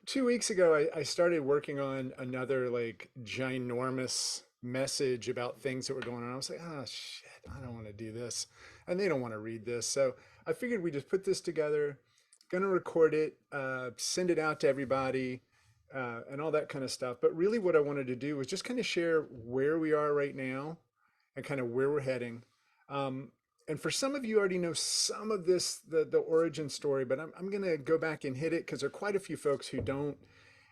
2 weeks ago, I started working on another like ginormous message about things that were going on. I was like, oh shit, I don't want to do this. And they don't want to read this. So I figured we just put this together, gonna record it, send it out to everybody, and all that kind of stuff. But really what I wanted to do was just kind of share where we are right now and kind of where we're heading. Um, and for some of you already know some of this, the origin story, but I'm going to go back and hit it because there are quite a few folks who don't.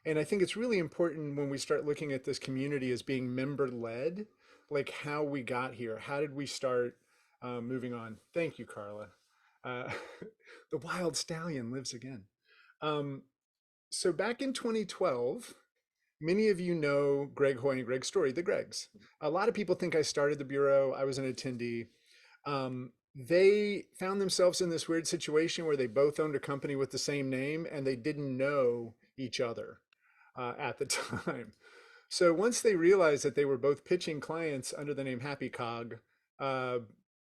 And I think it's really important when we start looking at this community as being member led, like how we got here. How did we start moving on? Thank you, Carla. Uh, the wild stallion lives again. Um, so back in 2012, many of you know Greg Hoy and Greg Story, the Gregs. A lot of people think I started the Bureau. I was an attendee. They found themselves in this weird situation where they both owned a company with the same name and they didn't know each other at the time. So once they realized that they were both pitching clients under the name Happy Cog, uh,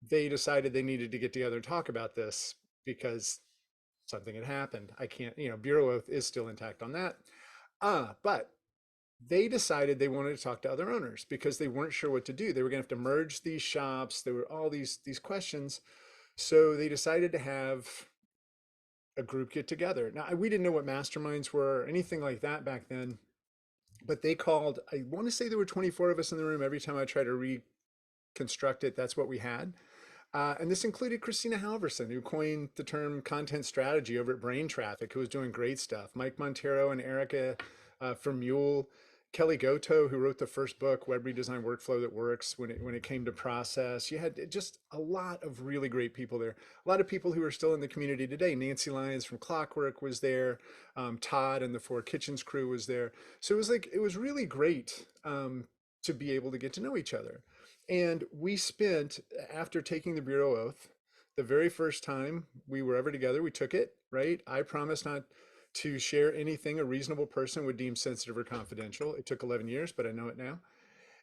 they decided they needed to get together and talk about this because something had happened. I can't, Bureau oath is still intact on that. But they decided they wanted to talk to other owners because they weren't sure what to do. They were going to have to merge these shops. There were all these questions. So they decided to have a group get together. Now, we didn't know what masterminds were or anything like that back then, but they called, I want to say there were 24 of us in the room. Every time I try to reconstruct it, that's what we had. And this included Christina Halverson, who coined the term content strategy over at Brain Traffic, who was doing great stuff. Mike Montero and Erica from Mule. Kelly Goto, who wrote the first book, Web Redesign Workflow That Works, when it came to process. You had just a lot of really great people there. A lot of people who are still in the community today. Nancy Lyons from Clockwork was there. Todd and the Four Kitchens crew was there. So it was really great to be able to get to know each other. And we spent, after taking the Bureau oath, the very first time we were ever together, we took it, right? I promised not to share anything a reasonable person would deem sensitive or confidential. It took 11 years, but I know it now.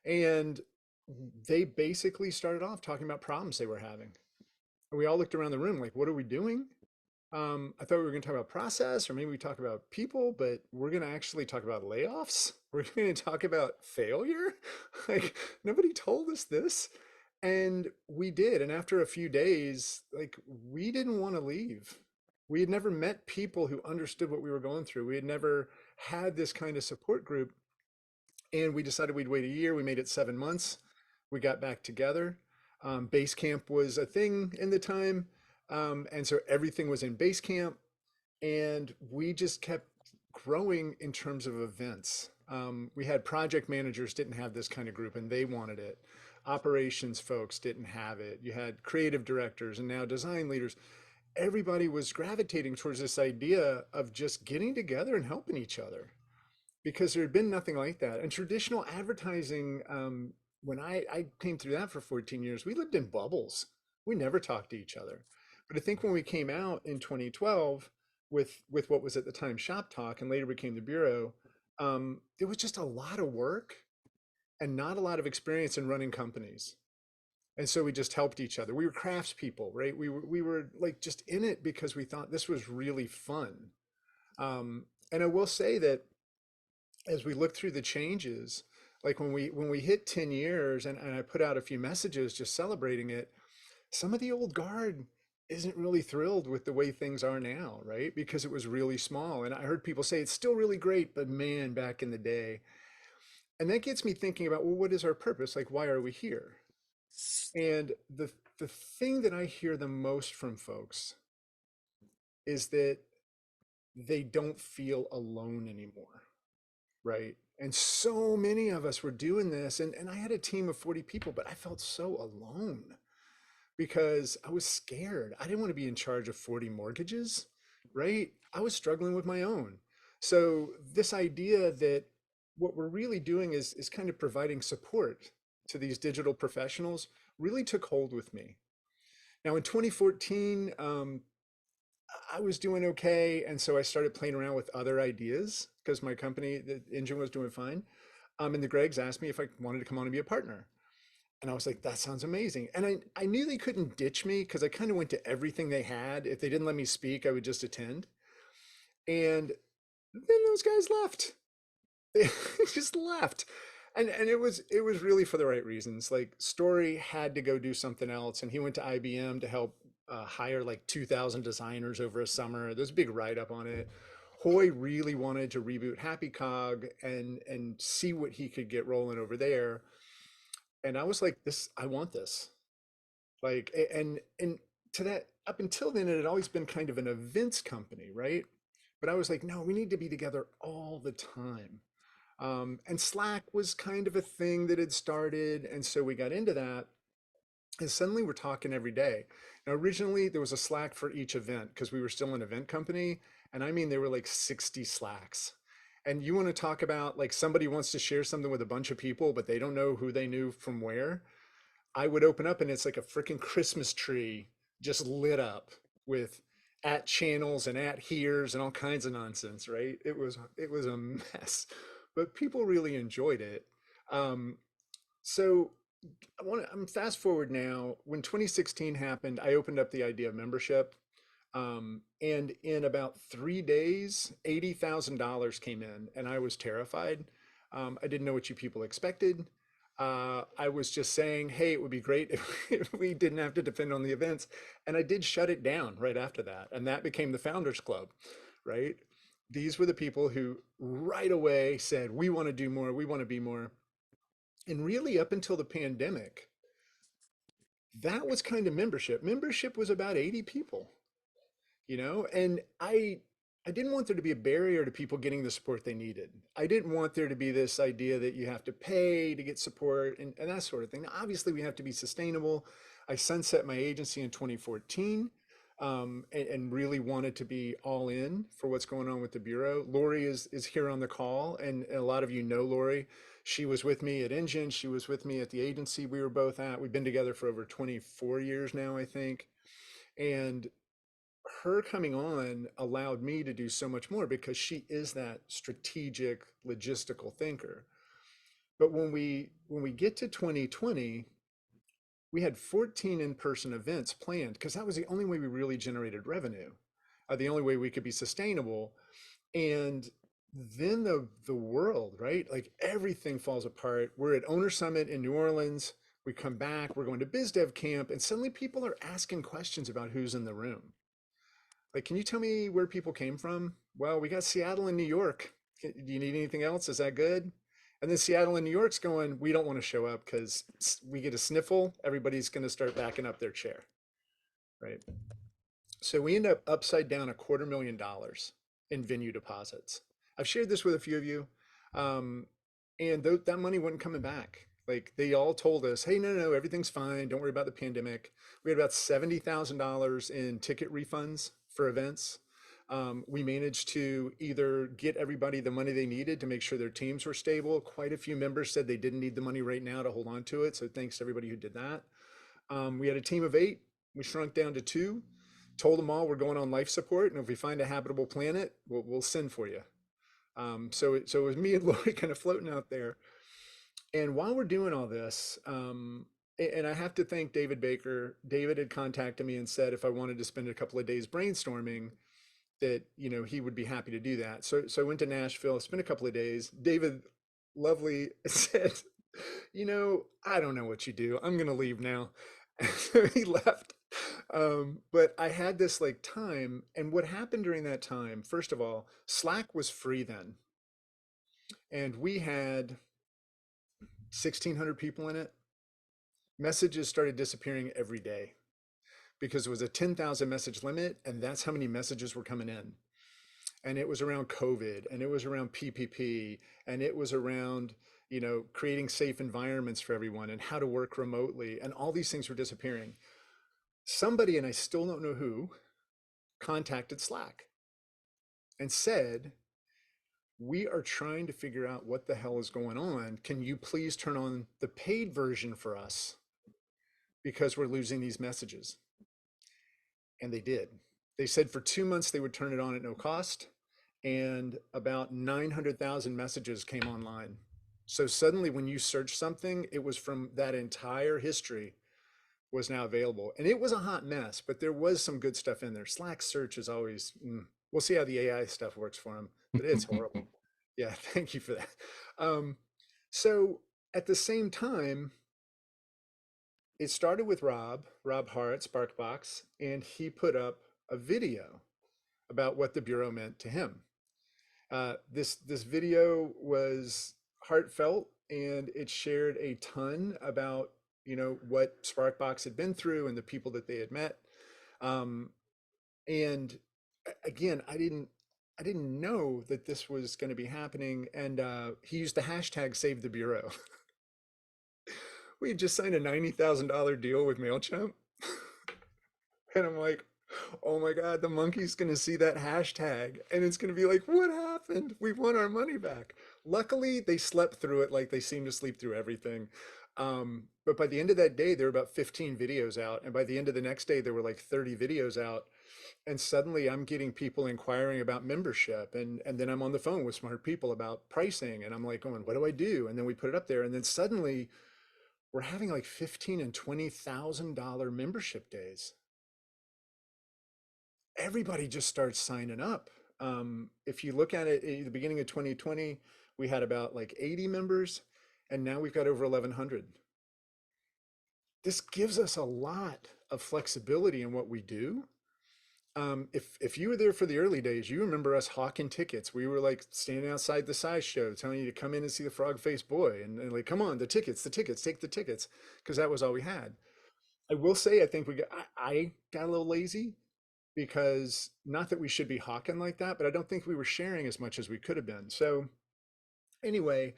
And they basically started off talking about problems they were having. And we all looked around the room like, what are we doing? I thought we were going to talk about process or maybe we talk about people, but we're going to actually talk about layoffs. We're going to talk about failure. Like nobody told us this. And we did. And after a few days, like we didn't want to leave. We had never met people who understood what we were going through. We had never had this kind of support group. And we decided we'd wait a year. We made it 7 months. We got back together. Base camp was a thing in the time. And so everything was in base camp. And we just kept growing in terms of events. We had project managers didn't have this kind of group and they wanted it. Operations folks didn't have it. You had creative directors and now design leaders. Everybody was gravitating towards this idea of just getting together and helping each other because there had been nothing like that. And traditional advertising, when I came through that for 14 years, we lived in bubbles. We never talked to each other. But I think when we came out in 2012 with what was at the time Shop Talk and later became the Bureau, there was just a lot of work and not a lot of experience in running companies. And so we just helped each other. We were craftspeople, right? We were like just in it because we thought this was really fun. And I will say that as we look through the changes, like when we hit 10 years and I put out a few messages just celebrating it, some of the old guard isn't really thrilled with the way things are now, right? Because it was really small. And I heard people say it's still really great, but man, back in the day. And that gets me thinking about, well, what is our purpose? Like, why are we here? And the thing that I hear the most from folks is that they don't feel alone anymore, right? And so many of us were doing this, and I had a team of 40 people, but I felt so alone because I was scared. I didn't want to be in charge of 40 mortgages, right? I was struggling with my own. So this idea that what we're really doing is kind of providing support to these digital professionals really took hold with me. Now in 2014, I was doing okay, and so I started playing around with other ideas because my company, the engine was doing fine. And the Gregs asked me if I wanted to come on and be a partner. And I was like, that sounds amazing. And I knew they couldn't ditch me because I kind of went to everything they had. If they didn't let me speak, I would just attend. And Then those guys left. They just left. And it was really for the right reasons. Like Story had to go do something else, and he went to IBM to help hire like 2,000 designers over a summer. There's a big write up on it. Hoy really wanted to reboot Happy Cog and see what he could get rolling over there. And I was like, this, I want this. Like, and to that, up until then, it had always been kind of an events company, right? But I was like, no, we need to be together all the time. And Slack was kind of a thing that had started, and so we got into that. And suddenly we're talking every day. Now, originally there was a Slack for each event because we were still an event company, and I mean there were like 60 Slacks. And you want to talk about like somebody wants to share something with a bunch of people, but they don't know who they knew from where. I would open up and it's like a freaking Christmas tree just lit up with at channels and at here's and all kinds of nonsense, right? It was a mess, but people really enjoyed it. Um, so I'm fast forward now. When 2016 happened, I opened up the idea of membership. And in about 3 days, $80,000 came in, and I was terrified. I didn't know what you people expected. I was just saying, hey, it would be great if we didn't have to depend on the events. And I did shut it down right after that. And that became the Founders Club, right? These were the people who right away said, we want to do more, we want to be more. And really, up until the pandemic, that was kind of membership. Membership was about 80 people, and I didn't want there to be a barrier to people getting the support they needed. I didn't want there to be this idea that you have to pay to get support and that sort of thing. Now, obviously we have to be sustainable. I sunset my agency in 2014, and really wanted to be all in for what's going on with the bureau. Lori is here on the call, and a lot of you know Lori. She was with me at Engine. She was with me at the agency we were both at. We've been together for over 24 years now, I think. And her coming on allowed me to do so much more because she is that strategic logistical thinker. But when we get to 2020, we had 14 in-person events planned because that was the only way we really generated revenue, the only way we could be sustainable. And then the world, right? Like everything falls apart. We're at Owner Summit in New Orleans. We come back, we're going to biz dev camp, and suddenly people are asking questions about who's in the room. Like, can you tell me where people came from? Well, we got Seattle and New York. Do you need anything else? Is that good? And then Seattle and New York's going, we don't want to show up because we get a sniffle. Everybody's going to start backing up their chair, right? So we end up upside down $250,000 in venue deposits. I've shared this with a few of you, um, and that money wasn't coming back. Like they all told us, "Hey, no, no, no, everything's fine. Don't worry about the pandemic." We had about $70,000 in ticket refunds for events. We managed to either get everybody the money they needed to make sure their teams were stable. Quite a few members said they didn't need the money right now to hold on to it. So thanks to everybody who did that. We had a team of 8. We shrunk down to 2, told them all we're going on life support, and if we find a habitable planet, we'll send for you. So it was me and Lori kind of floating out there. And while we're doing all this, and I have to thank David Baker. David had contacted me and said if I wanted to spend a couple of days brainstorming, that he would be happy to do that. So I went to Nashville, spent a couple of days. David, lovely, said, I don't know what you do. I'm gonna leave now. So he left. But I had this like time, and what happened during that time, first of all, Slack was free then, and we had 1,600 people in it. Messages started disappearing every day because it was a 10,000 message limit, and that's how many messages were coming in. And it was around COVID, and it was around PPP, and it was around creating safe environments for everyone and how to work remotely, and all these things were disappearing. Somebody, and I still don't know who, contacted Slack and said, we are trying to figure out what the hell is going on. Can you please turn on the paid version for us because we're losing these messages? And they did. They said for 2 months they would turn it on at no cost, and about 900,000 messages came online. So suddenly when you search something, it was from that entire history was now available. And it was a hot mess, but there was some good stuff in there. Slack search is always We'll see how the AI stuff works for him, but it's horrible. Yeah, thank you for that. Um, so at the same time, it started with Rob Hart, Sparkbox, and he put up a video about what the Bureau meant to him. This video was heartfelt and it shared a ton about what Sparkbox had been through and the people that they had met. Um, and again, I didn't know that this was going to be happening. And he used the hashtag Save the Bureau. We had just signed a $90,000 deal with Mailchimp, and I'm like, oh my God, the monkey's going to see that hashtag and it's going to be like, what happened? We won our money back. Luckily, they slept through it like they seem to sleep through everything. But by the end of that day, there were about 15 videos out. And by the end of the next day, there were like 30 videos out. And suddenly I'm getting people inquiring about membership. And then I'm on the phone with smart people about pricing. And I'm like going, what do I do? And then we put it up there. And then suddenly we're having like 15 and $20,000 membership days. Everybody just starts signing up. If you look at it at the beginning of 2020, we had about like 80 members, and now we've got over 1,100. This gives us a lot of flexibility in what we do. If you were there for the early days, you remember us hawking tickets. We were like standing outside the size show, telling you to come in and see the frog-faced boy, and like, come on, the tickets, take the tickets, because that was all we had. I will say, I think I got a little lazy because not that we should be hawking like that, but I don't think we were sharing as much as we could have been. So anyway,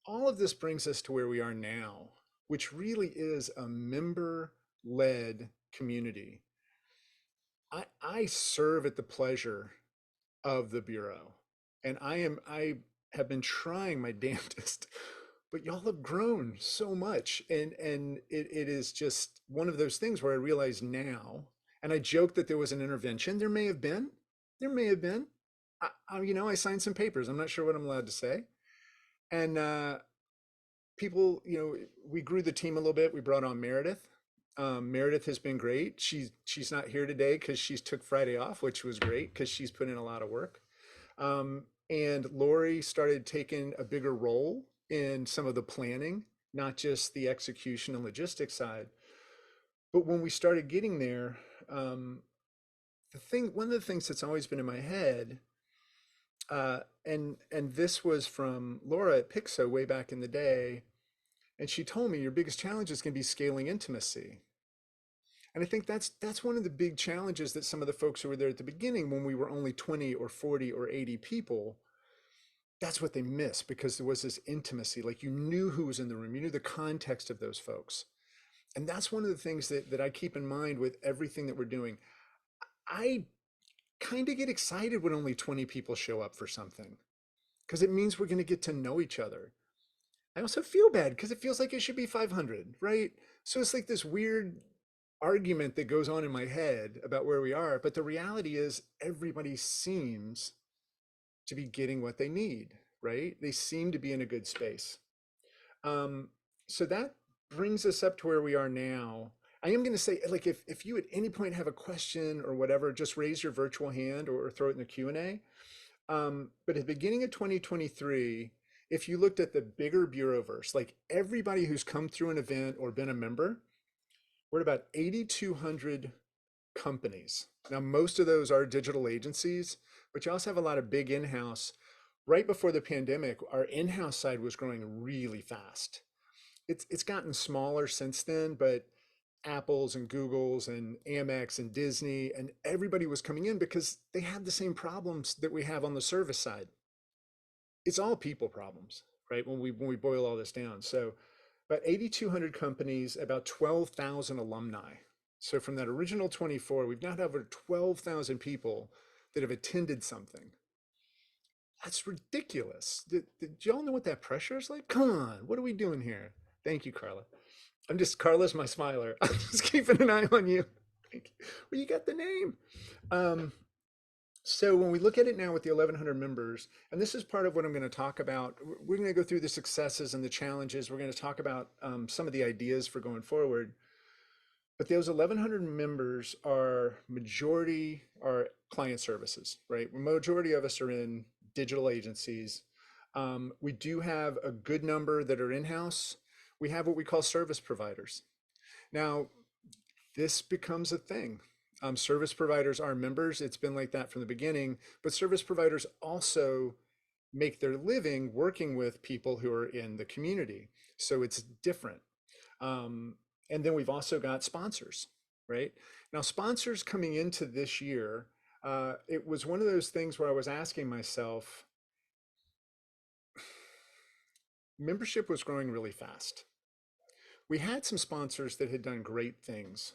all of this brings us to where we are now, which really is a member-led community. I serve at the pleasure of the Bureau, and I have been trying my damnedest, but y'all have grown so much, and it is just one of those things where I realize now, and I joke that there was an intervention. There may have been. I signed some papers. I'm not sure what I'm allowed to say, and people, we grew the team a little bit. We brought on Meredith. Meredith has been great. She's not here today because she's took Friday off, which was great because she's put in a lot of work. And Lori started taking a bigger role in some of the planning, not just the execution and logistics side. But when we started getting there, one of the things that's always been in my head, and this was from Laura at Pixo way back in the day, and she told me your biggest challenge is going to be scaling intimacy. And I think that's one of the big challenges that some of the folks who were there at the beginning, when we were only 20 or 40 or 80 people, that's what they missed, because there was this intimacy. Like, you knew who was in the room, you knew the context of those folks. And that's one of the things that I keep in mind with everything that we're doing. I kind of get excited when only 20 people show up for something, because it means we're going to get to know each other. I also feel bad because it feels like it should be 500, right? So it's like this weird argument that goes on in my head about where we are. But the reality is, everybody seems to be getting what they need, right? They seem to be in a good space. Um, so that brings us up to where we are now. I am going to say, like, if you at any point have a question or whatever, just raise your virtual hand or throw it in the Q&A. But at the beginning of 2023, if you looked at the bigger Bureauverse, like everybody who's come through an event or been a member, we're at about 8,200 companies. Now, most of those are digital agencies, but you also have a lot of big in-house. Right before the pandemic, our in-house side was growing really fast. It's gotten smaller since then, but Apple's and Google's and Amex and Disney and everybody was coming in because they had the same problems that we have on the service side. It's all people problems, right? When we boil all this down. So about 8,200 companies, about 12,000 alumni. So from that original 24, we've now over 12,000 people that have attended something. That's ridiculous. Did y'all know what that pressure is like? Come on, what are we doing here? Thank you, Carla. Carla's my smiler. I'm just keeping an eye on you. Well, you got the name. Um, so when we look at it now with the 1,100 members, and this is part of what I'm going to talk about, we're going to go through the successes and the challenges. We're going to talk about some of the ideas for going forward. But those 1,100 members are majority are client services, right? Majority of us are in digital agencies. We do have a good number that are in-house. We have what we call service providers. Now, this becomes a thing. Service providers are members. It's been like that from the beginning, but service providers also make their living working with people who are in the community. So it's different. Um, and then we've also got sponsors, right? Now, sponsors coming into this year, it was one of those things where I was asking myself, membership was growing really fast. We had some sponsors that had done great things,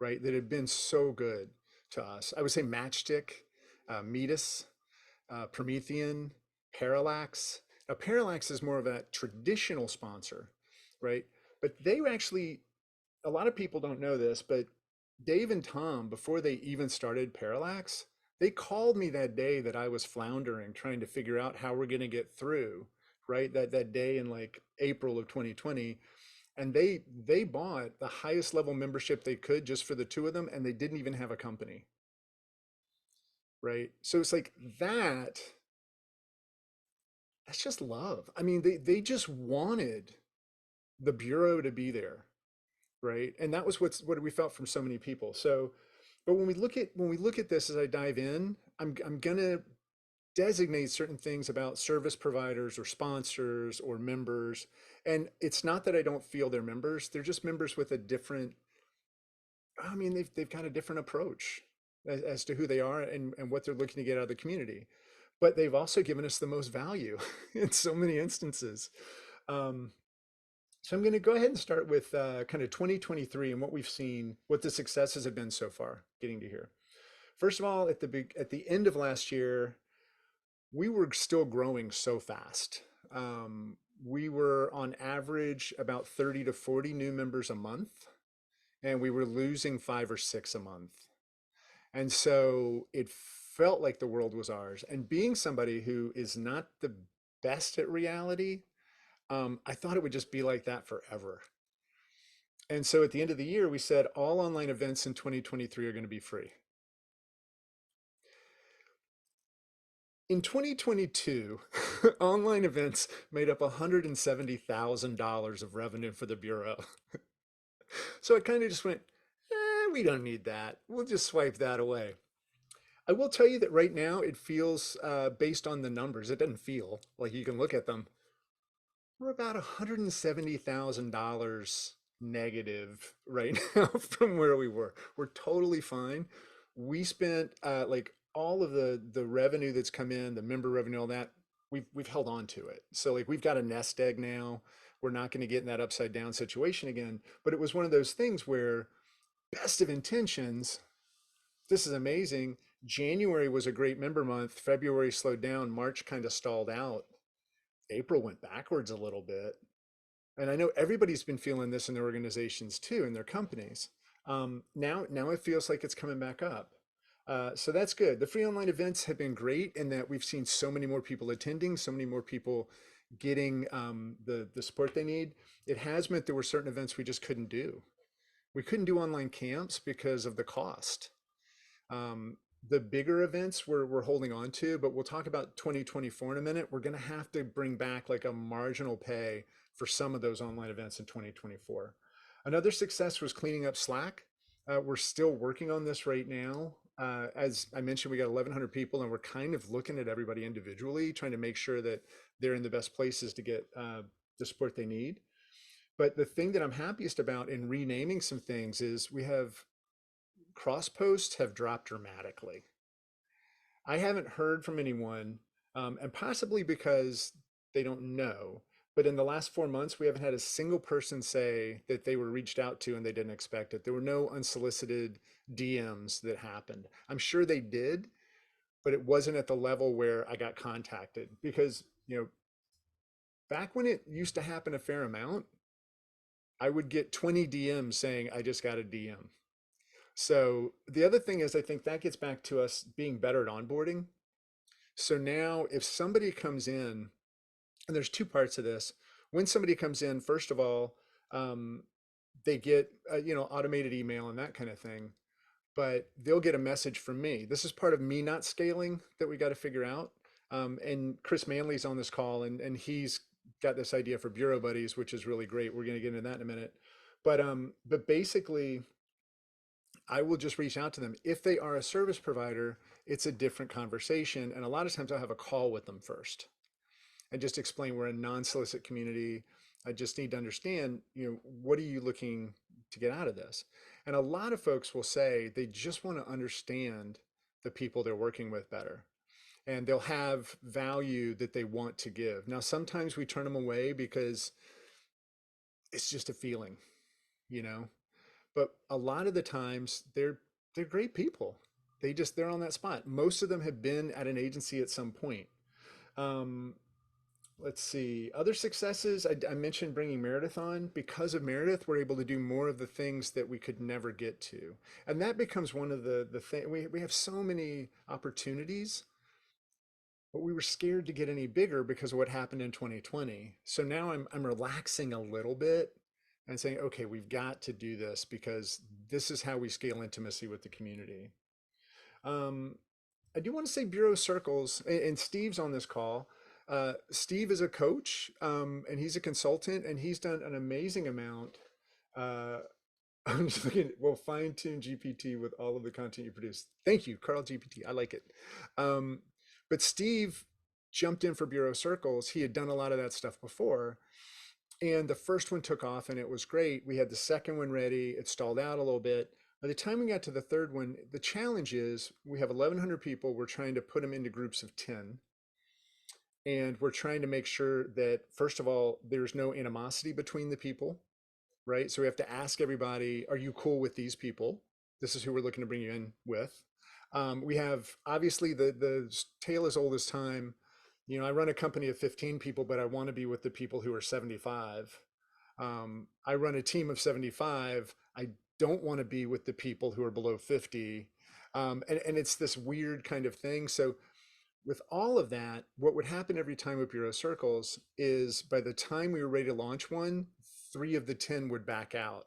right? That had been so good to us. I would say Matchstick, Meetus, Promethean, Parallax. Now, Parallax is more of a traditional sponsor, right? But they were actually, a lot of people don't know this, but Dave and Tom, before they even started Parallax, they called me that day that I was floundering, trying to figure out how we're going to get through, right? That day in like April of 2020, and they bought the highest level membership they could just for the two of them, and they didn't even have a company, right? So it's like that. That's just love. I mean, they just wanted the bureau to be there, right? And that was what we felt from so many people. So, but when we look at this as I dive in, I'm gonna designate certain things about service providers or sponsors or members. And it's not that I don't feel they're members, they're just members with a different, I mean, they've got a different approach as to who they are and what they're looking to get out of the community. But they've also given us the most value in so many instances. Um, so I'm going to go ahead and start with kind of 2023 and what we've seen, what the successes have been so far getting to here. First of all, at the end of last year, we were still growing so fast. We were on average about 30 to 40 new members a month, and we were losing 5 or 6 a month. And so it felt like the world was ours. And being somebody who is not the best at reality, I thought it would just be like that forever. And so at the end of the year, we said all online events in 2023 are going to be free. In 2022, online events made up $170,000 of revenue for the Bureau. So I kind of just went, we don't need that. We'll just swipe that away. I will tell you that right now it feels, based on the numbers, it doesn't feel like you can look at them. We're about $170,000 negative right now from where we were. We're totally fine. We spent like all of the revenue that's come in, the member revenue, all that, we've held on to it. So like we've got a nest egg now. We're not going to get in that upside down situation again. But it was one of those things where best of intentions, this is amazing. January was a great member month. February slowed down. March kind of stalled out. April went backwards a little bit. And I know everybody's been feeling this in their organizations too, in their companies. Now it feels like it's coming back up. So that's good. The free online events have been great in that we've seen so many more people attending, so many more people getting the support they need. It has meant there were certain events we just couldn't do. We couldn't do online camps because of the cost. Um, the bigger events we're holding on to, but we'll talk about 2024 in a minute. We're going to have to bring back like a marginal pay for some of those online events in 2024. Another success was cleaning up Slack. We're still working on this right now. As I mentioned, we got 1,100 people, and we're kind of looking at everybody individually, trying to make sure that they're in the best places to get the support they need. But the thing that I'm happiest about in renaming some things is we have cross posts have dropped dramatically. I haven't heard from anyone, and possibly because they don't know, but in the last 4 months, we haven't had a single person say that they were reached out to and they didn't expect it. There were no unsolicited DMs that happened. I'm sure they did, but it wasn't at the level where I got contacted because, back when it used to happen a fair amount, I would get 20 DMs saying, I just got a DM. So the other thing is, I think that gets back to us being better at onboarding. So now if somebody comes in, and there's two parts of this. When somebody comes in, first of all, um, they get automated email and that kind of thing, but they'll get a message from me. This is part of me not scaling that we got to figure out. And Chris Manley's on this call, and he's got this idea for Bureau Buddies, which is really great. We're going to get into that in a minute. But basically, I will just reach out to them. If they are a service provider, it's a different conversation. And a lot of times I'll have a call with them first and just explain we're a non-solicit community. I just need to understand, what are you looking to get out of this? And a lot of folks will say they just want to understand the people they're working with better. And they'll have value that they want to give. Now, sometimes we turn them away because it's just a feeling, you know, but a lot of the times they're great people. They're on that spot. Most of them have been at an agency at some point. Um, let's see, other successes. I mentioned bringing Meredith on. Because of Meredith, we're able to do more of the things that we could never get to, and that becomes one of the thing. We have so many opportunities, but we were scared to get any bigger because of what happened in 2020. So now I'm relaxing a little bit and saying, okay, we've got to do this because this is how we scale intimacy with the community. Um, I do want to say Bureau Circles, and Steve's on this call. Steve is a coach, and he's a consultant, and he's done an amazing amount. Uh, I'm just looking, well, fine tune GPT with all of the content you produce. Thank you, Carl GPT. I like it. Um, but Steve jumped in for Bureau Circles. He had done a lot of that stuff before. And the first one took off and it was great. We had the second one ready. It stalled out a little bit. By the time we got to the third one, the challenge is we have 1,100 people. We're trying to put them into groups of 10. And we're trying to make sure that, first of all, there's no animosity between the people, right? So we have to ask everybody, are you cool with these people? This is who we're looking to bring you in with. We have obviously the tale as old as time. I run a company of 15 people, but I want to be with the people who are 75. I run a team of 75. I don't want to be with the people who are below 50. And it's this weird kind of thing. So with all of that, what would happen every time with Bureau Circles is by the time we were ready to launch one, 3 of the 10 would back out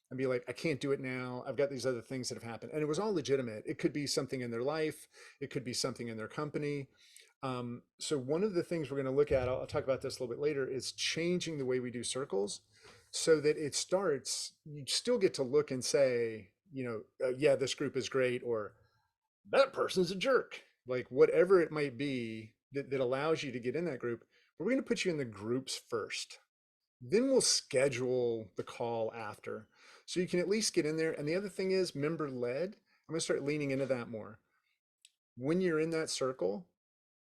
and be like, I can't do it now. I've got these other things that have happened. And it was all legitimate. It could be something in their life, it could be something in their company. So one of the things we're going to look at, I'll talk about this a little bit later, is changing the way we do circles so that it starts, you still get to look and say, yeah, this group is great, or that person's a jerk, like whatever it might be that allows you to get in that group. We're going to put you in the groups first. Then we'll schedule the call after. So you can at least get in there. And the other thing is member led. I'm going to start leaning into that more. When you're in that circle,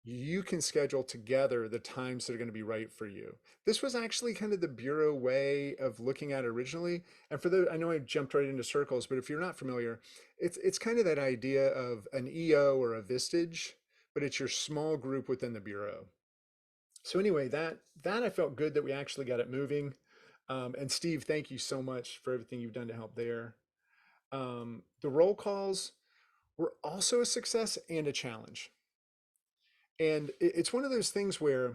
you can schedule together the times that are going to be right for you. This was actually kind of the Bureau way of looking at it originally. And for the, I know I jumped right into circles, but if you're not familiar, it's kind of that idea of an EO or a Vistage, but it's your small group within the Bureau. So anyway, that I felt good that we actually got it moving. And Steve, thank you so much for everything you've done to help there. The roll calls were also a success and a challenge. And it's one of those things where,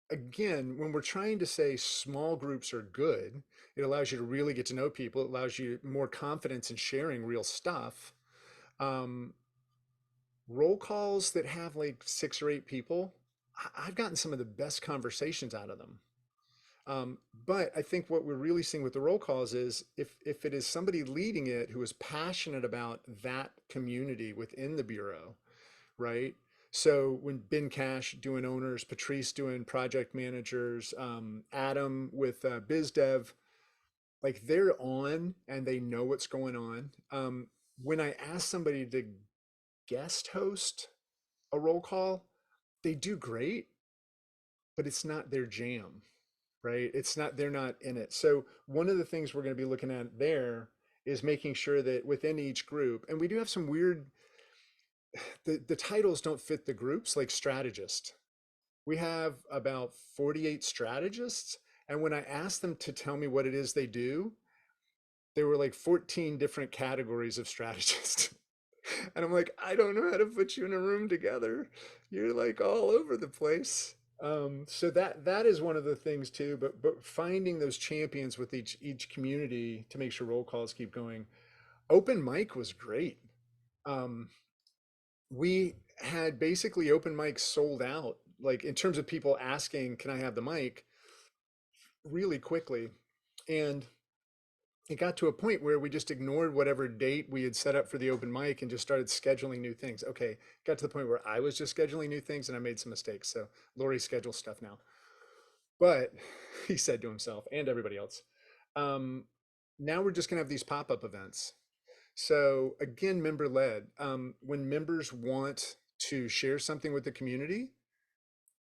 again, when we're trying to say small groups are good, it allows you to really get to know people. It allows you more confidence in sharing real stuff. Um, Roll calls that have like 6 or 8 people, I've gotten some of the best conversations out of them. But I think what we're really seeing with the roll calls is if it is somebody leading it who is passionate about that community within the Bureau, right? So when Ben Cash doing owners, Patrice doing project managers, Adam with biz dev, like they're on and they know what's going on. When I ask somebody to guest host a roll call, they do great, but it's not their jam, right? It's not, they're not in it. So one of the things we're going to be looking at there is making sure that within each group, and we do have some weird, the titles don't fit the groups, like strategist. We have about 48 strategists. And when I asked them to tell me what it is they do, there were like 14 different categories of strategists. And I'm like, I don't know how to put you in a room together. You're like all over the place. So that is one of the things too, but finding those champions with each community to make sure roll calls keep going. Open mic was great. Um, we had basically open mics sold out, like in terms of people asking, "Can I have the mic?" really quickly, and it got to a point where we just ignored whatever date we had set up for the open mic and just started scheduling new things. Okay, got to the point where I was just scheduling new things and I made some mistakes. So Lori schedules stuff now. But he said to himself and everybody else, um, now we're just going to have these pop up events. So again, member led. When members want to share something with the community,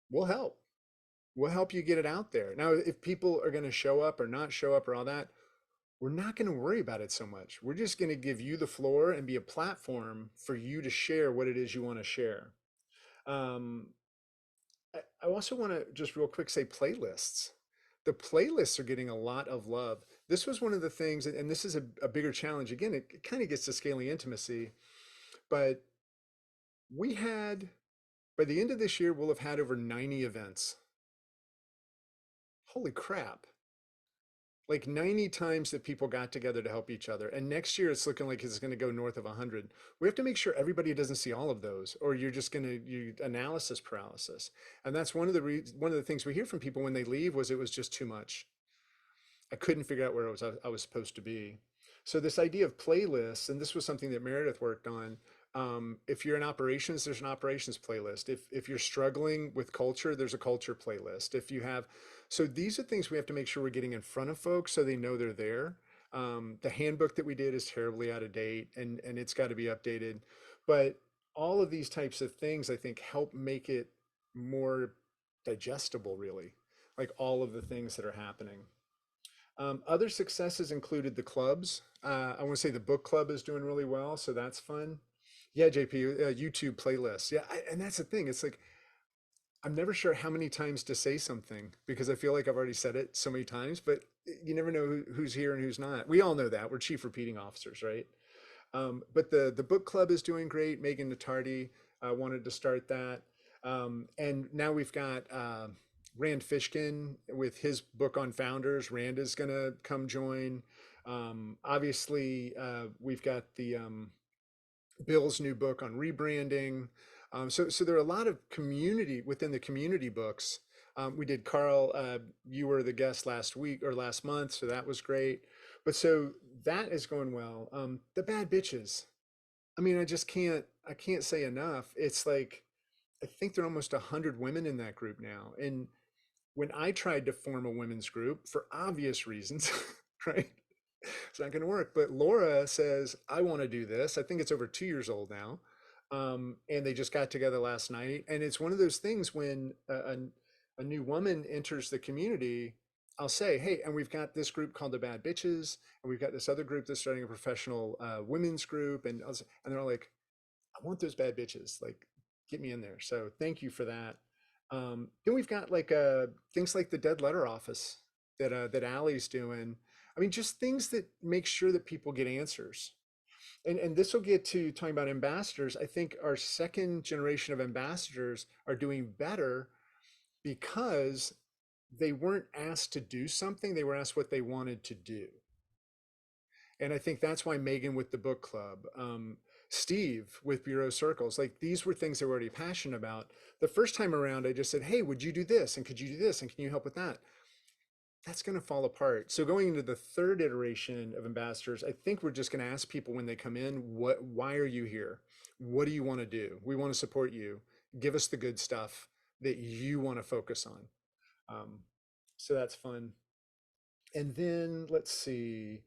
we'll help. We'll help you get it out there. Now, if people are going to show up or not show up or all that, we're not going to worry about it so much. We're just going to give you the floor and be a platform for you to share what it is you want to share. Um, I also want to just real quick say playlists. The playlists are getting a lot of love. This was one of the things, and this is a bigger challenge. Again, it kind of gets to scaling intimacy, but we had, by the end of this year, we'll have had over 90 events. Holy crap. Like 90 times that people got together to help each other. And next year it's looking like it's going to go north of 100. We have to make sure everybody doesn't see all of those, or you're just going to you analysis paralysis. And that's one of the things we hear from people when they leave was it was just too much. I couldn't figure out where I was supposed to be. So this idea of playlists, and this was something that Meredith worked on. If you're in operations, there's an operations playlist. If you're struggling with culture, there's a culture playlist. If you have, so these are things we have to make sure we're getting in front of folks so they know they're there. The handbook that we did is terribly out of date, and it's got to be updated. But all of these types of things, I think, help make it more digestible, really, like all of the things that are happening. Other successes included the clubs. I want to say the book club is doing really well, so that's fun. Yeah, JP, YouTube playlists. Yeah, and that's the thing. It's like I'm never sure how many times to say something because I feel like I've already said it so many times, but you never know who's here and who's not. We all know that. We're chief repeating officers, right? But the book club is doing great. Megan Natardi wanted to start that. And now we've got Rand Fishkin with his book on founders. Rand is going to come join. Obviously, we've got the Bill's new book on rebranding. So there are a lot of community within the community books. We did Carl, you were the guest last week or last month, so that was great. But so that is going well. The bad bitches. I mean, I can't say enough. It's like, I think there are almost 100 women in that group now. And when I tried to form a women's group for obvious reasons, right? It's not going to work. But Laura says, I want to do this. I think it's over 2 years old now. And they just got together last night. And it's one of those things when a new woman enters the community, I'll say, hey, and we've got this group called the Bad Bitches, and we've got this other group that's starting a professional women's group. And they're all like, I want those bad bitches. Like, get me in there. So thank you for that. Then we've got like things like the dead letter office that Allie's doing. I mean, just things that make sure that people get answers. And this will get to talking about ambassadors. I think our second generation of ambassadors are doing better because they weren't asked to do something, they were asked what they wanted to do. And I think that's why Megan with the book club, Steve with Bureau Circles, like these were things they were already passionate about. The first time around, I just said, hey, would you do this? And could you do this? And can you help with that? That's going to fall apart. So going into the third iteration of ambassadors, I think we're just going to ask people when they come in, why are you here? What do you want to do? We want to support you. Give us the good stuff that you want to focus on. Um, so that's fun. And then let's see.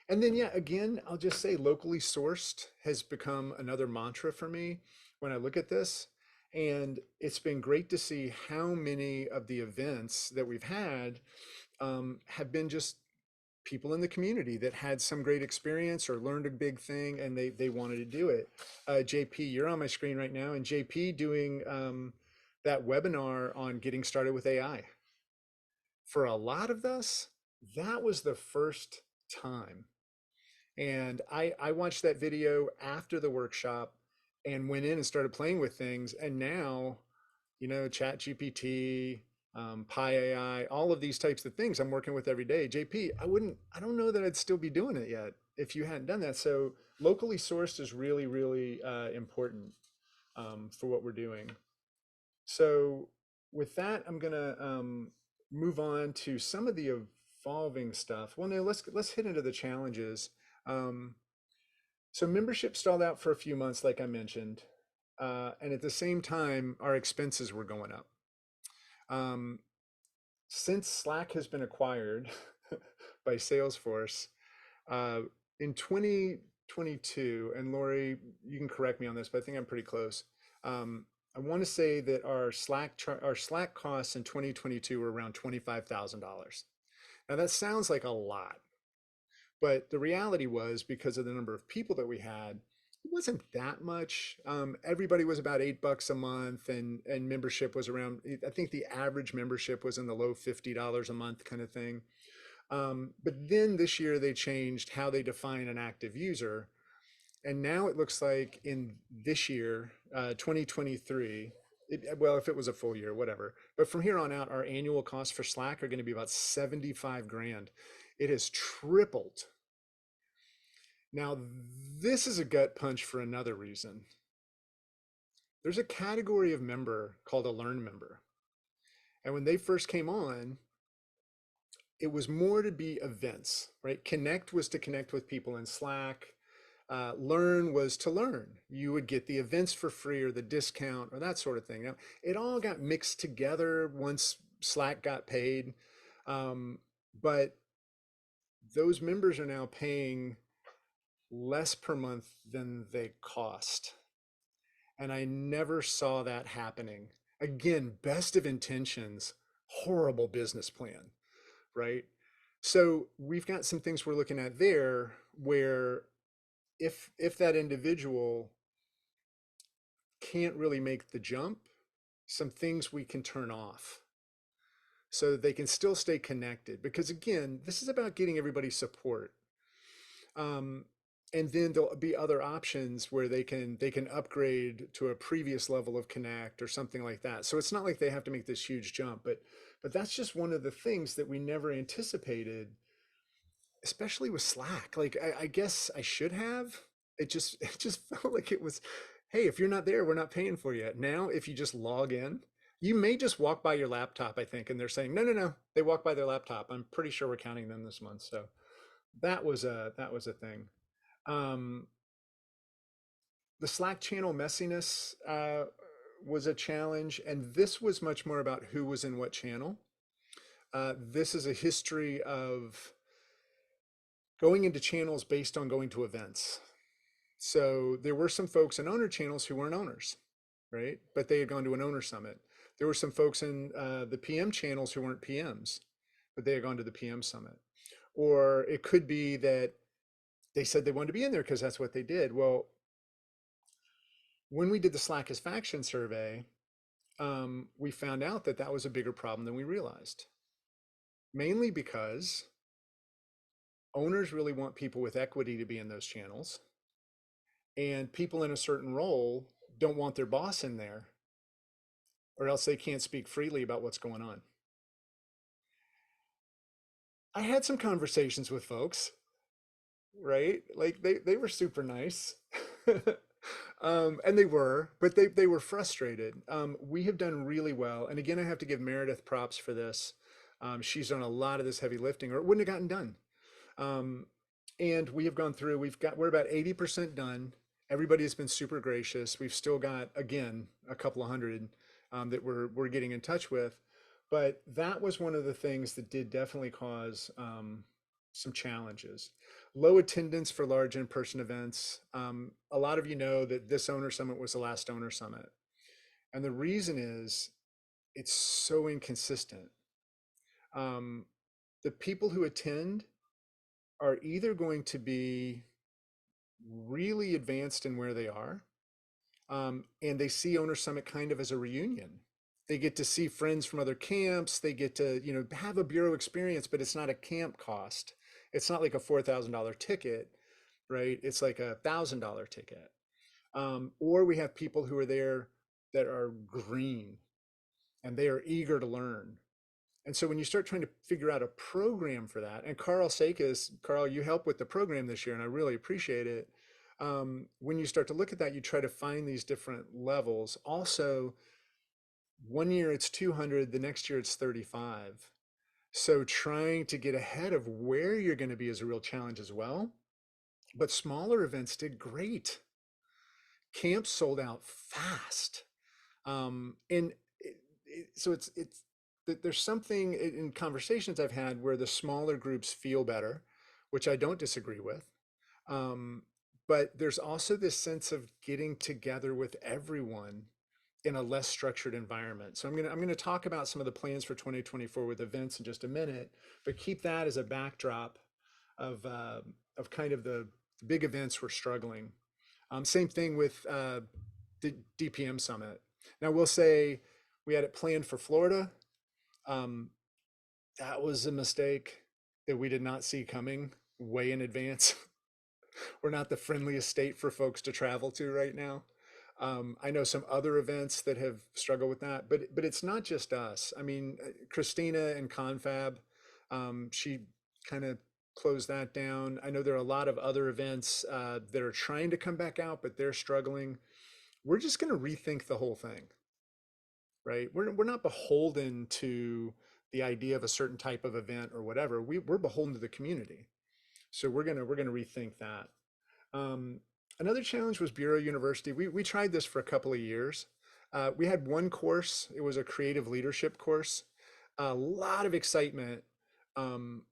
And then, yeah, again, I'll just say locally sourced has become another mantra for me when I look at this. And it's been great to see how many of the events that we've had have been just people in the community that had some great experience or learned a big thing and they wanted to do it. JP, you're on my screen right now, and JP doing that webinar on getting started with AI. For a lot of us, that was the first time. And I watched that video after the workshop and went in and started playing with things. And now, Chat GPT, Pi AI, all of these types of things I'm working with every day. JP, I don't know that I'd still be doing it yet if you hadn't done that. So locally sourced is really, really important for what we're doing. So with that, I'm gonna move on to some of the evolving stuff. Well, no, let's hit into the challenges. Um, so membership stalled out for a few months, like I mentioned, and at the same time, our expenses were going up. Um, since Slack has been acquired by Salesforce uh, in 2022, and Lori, you can correct me on this, but I think I'm pretty close. I want to say that our Slack costs in 2022 were around $25,000. Now that sounds like a lot, but the reality was because of the number of people that we had, it wasn't that much. Everybody was about $8 a month, and membership was around. I think the average membership was in the low $50 a month kind of thing. But then this year they changed how they define an active user, and now it looks like in this year, 2023. Well, if it was a full year, whatever. But from here on out, our annual costs for Slack are going to be about 75 grand. It has tripled. Now, this is a gut punch for another reason. There's a category of member called a learn member. And when they first came on, it was more to be events, right? Connect was to connect with people in Slack. Learn was to learn. You would get the events for free or the discount or that sort of thing. Now, it all got mixed together once Slack got paid. But those members are now paying less per month than they cost. And I never saw that happening. Again, best of intentions, horrible business plan, right? So we've got some things we're looking at there where if that individual can't really make the jump, some things we can turn off so that they can still stay connected. Because again, this is about getting everybody support. Um, and then there'll be other options where they can upgrade to a previous level of connect or something like that. So it's not like they have to make this huge jump, but that's just one of the things that we never anticipated, especially with Slack. Like I guess I should have. It just felt like it was, hey, if you're not there, we're not paying for you. Now, if you just log in, you may just walk by your laptop, I think, and they're saying, no, no, no, they walk by their laptop. I'm pretty sure we're counting them this month. So that was a thing. Um, the Slack channel messiness was a challenge, and this was much more about who was in what channel. This is a history of going into channels based on going to events. So there were some folks in owner channels who weren't owners, right? But they had gone to an owner summit. There were some folks in the PM channels who weren't PMs, but they had gone to the PM summit. Or it could be that they said they wanted to be in there because that's what they did. Well, when we did the Slack as faction survey, we found out that that was a bigger problem than we realized. Mainly because owners really want people with equity to be in those channels, and people in a certain role don't want their boss in there, or else they can't speak freely about what's going on. I had some conversations with folks, right? Like they were super nice. And they were, but they were frustrated. We have done really well. And again, I have to give Meredith props for this. She's done a lot of this heavy lifting, or it wouldn't have gotten done. Um, and we have gone through, we're about 80% done. Everybody has been super gracious. We've still got, again, a couple of hundred that we're getting in touch with. But that was one of the things that did definitely cause some challenges. Low attendance for large in-person events. A lot of you know that this owner summit was the last owner summit. And the reason is it's so inconsistent. Um, the people who attend are either going to be really advanced in where they are, and they see Owner Summit kind of as a reunion. They get to see friends from other camps. They get to, have a bureau experience, but it's not a camp cost. It's not like a $4,000 ticket, right? It's like $1,000 ticket. Or we have people who are there that are green. and they are eager to learn. And so when you start trying to figure out a program for that, and Carl Sakis, Carl, you helped with the program this year, and I really appreciate it. When you start to look at that, you try to find these different levels. Also, one year it's 200, the next year it's 35. So trying to get ahead of where you're going to be is a real challenge as well. But smaller events did great. Camps sold out fast. And so it's there's something in conversations I've had where the smaller groups feel better, which I don't disagree with. Um, but there's also this sense of getting together with everyone in a less structured environment. So I'm gonna talk about some of the plans for 2024 with events in just a minute, but keep that as a backdrop of kind of the big events we're struggling. Same thing with the DPM Summit. Now we'll say we had it planned for Florida. Um, that was a mistake that we did not see coming way in advance. We're not the friendliest state for folks to travel to right now. I know some other events that have struggled with that, but it's not just us. I mean, Christina and Confab, she kind of closed that down. I know there are a lot of other events that are trying to come back out, but they're struggling. We're just going to rethink the whole thing, right? We're not beholden to the idea of a certain type of event or whatever. We're beholden to the community. So we're gonna rethink that. Um, Another challenge was Bureau University. We tried this for a couple of years. We had one course. It was a creative leadership course. A lot of excitement, um,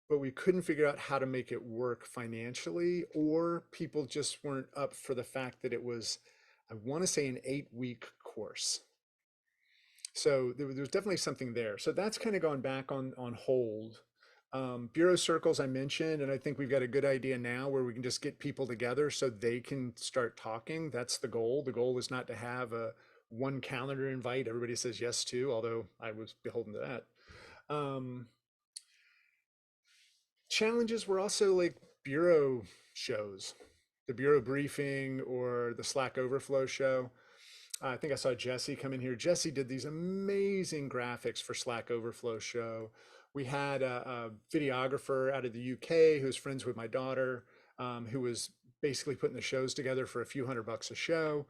but we couldn't figure out how to make it work financially, or people just weren't up for the fact that it was, I want to say, an 8-week course. So there was definitely something there. So that's kind of gone back on hold. Bureau circles I mentioned, and I think we've got a good idea now where we can just get people together so they can start talking. That's the goal. The goal is not to have a one calendar invite everybody says yes to, although I was beholden to that. Um, Challenges were also like bureau shows, the bureau briefing or the Slack overflow show. I think I saw Jesse come in here. Jesse did these amazing graphics for Slack Overflow show. We had a videographer out of the UK who's friends with my daughter, who was basically putting the shows together for a few $100 a show.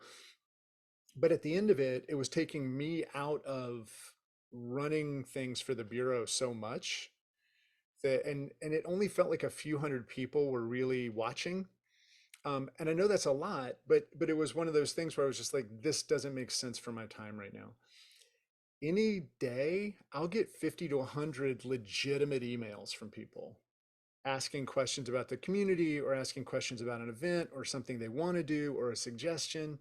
But at the end of it, it was taking me out of running things for the bureau so much that, and it only felt like a few hundred people were really watching. And I know that's a lot, but it was one of those things where I was just like, this doesn't make sense for my time right now. Any day, I'll get 50 to 100 legitimate emails from people asking questions about the community or asking questions about an event or something they want to do or a suggestion.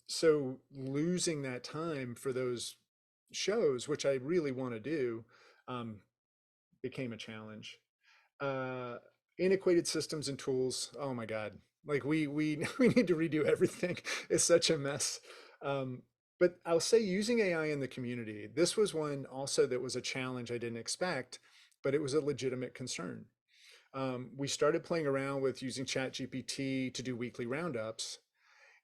So losing that time for those shows, which I really want to do, um, became a challenge. uh Antiquated systems and tools, oh my god, like we we need to redo everything. It's such a mess. But I'll say using AI in the community, this was one also that was a challenge I didn't expect, but it was a legitimate concern. We started playing around with using chat gpt to do weekly roundups,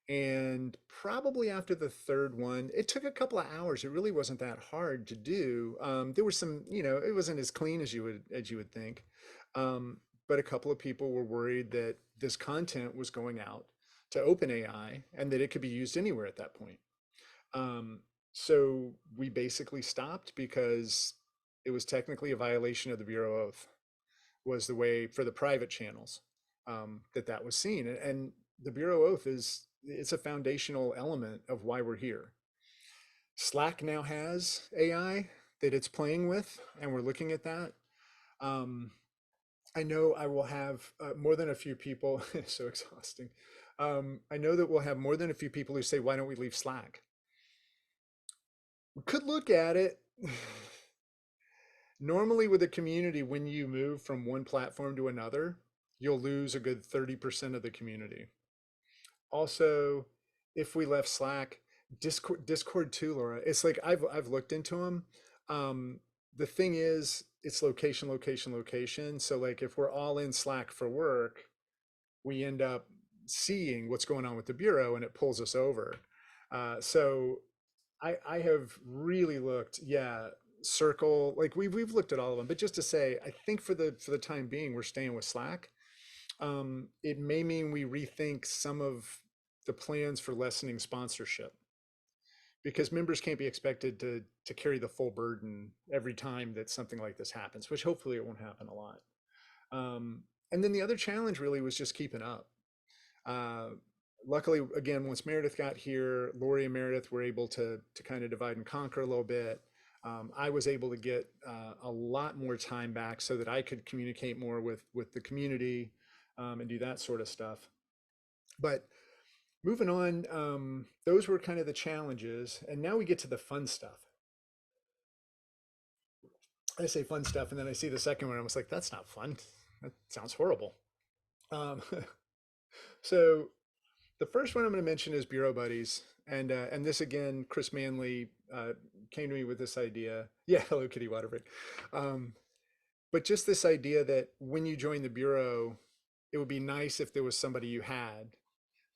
and probably after the third one, it took a couple of hours. It really wasn't that hard to do. There was some, it wasn't as clean as you would think. Um, but a couple of people were worried that this content was going out to OpenAI and that it could be used anywhere at that point. Um, so we basically stopped because it was technically a violation of the Bureau oath, was the way for the private channels, that was seen. And the Bureau oath it's a foundational element of why we're here. Slack now has AI that it's playing with, and we're looking at that. Um, I know I will have more than a few people. It's so exhausting. I know that we'll have more than a few people who say, "Why don't we leave Slack?" We could look at it. Normally, with a community, when you move from one platform to another, you'll lose a good 30% of the community. Also, if we left Slack, Discord too, Laura. It's like I've looked into them. The thing is, it's location, location, location. So like if we're all in Slack for work, we end up seeing what's going on with the bureau, and it pulls us over. So I have really looked, yeah, Circle, like we've looked at all of them, but just to say, I think for the time being, we're staying with Slack. It may mean we rethink some of the plans for lessening sponsorship because members can't be expected to carry the full burden every time that something like this happens, which hopefully it won't happen a lot. And then the other challenge really was just keeping up. Uh, Luckily, again, once Meredith got here, Lori and Meredith were able to kind of divide and conquer a little bit. I was able to get a lot more time back so that I could communicate more with the community and do that sort of stuff. But moving on, those were kind of the challenges, and now we get to the fun stuff. I say fun stuff, and then I see the second one. I was like, "That's not fun. That sounds horrible." Um, so the first one I'm going to mention is Bureau Buddies, and this again, Chris Manley came to me with this idea. Yeah, hello, Kitty Waterford. Um, but just this idea that when you join the bureau, it would be nice if there was somebody you had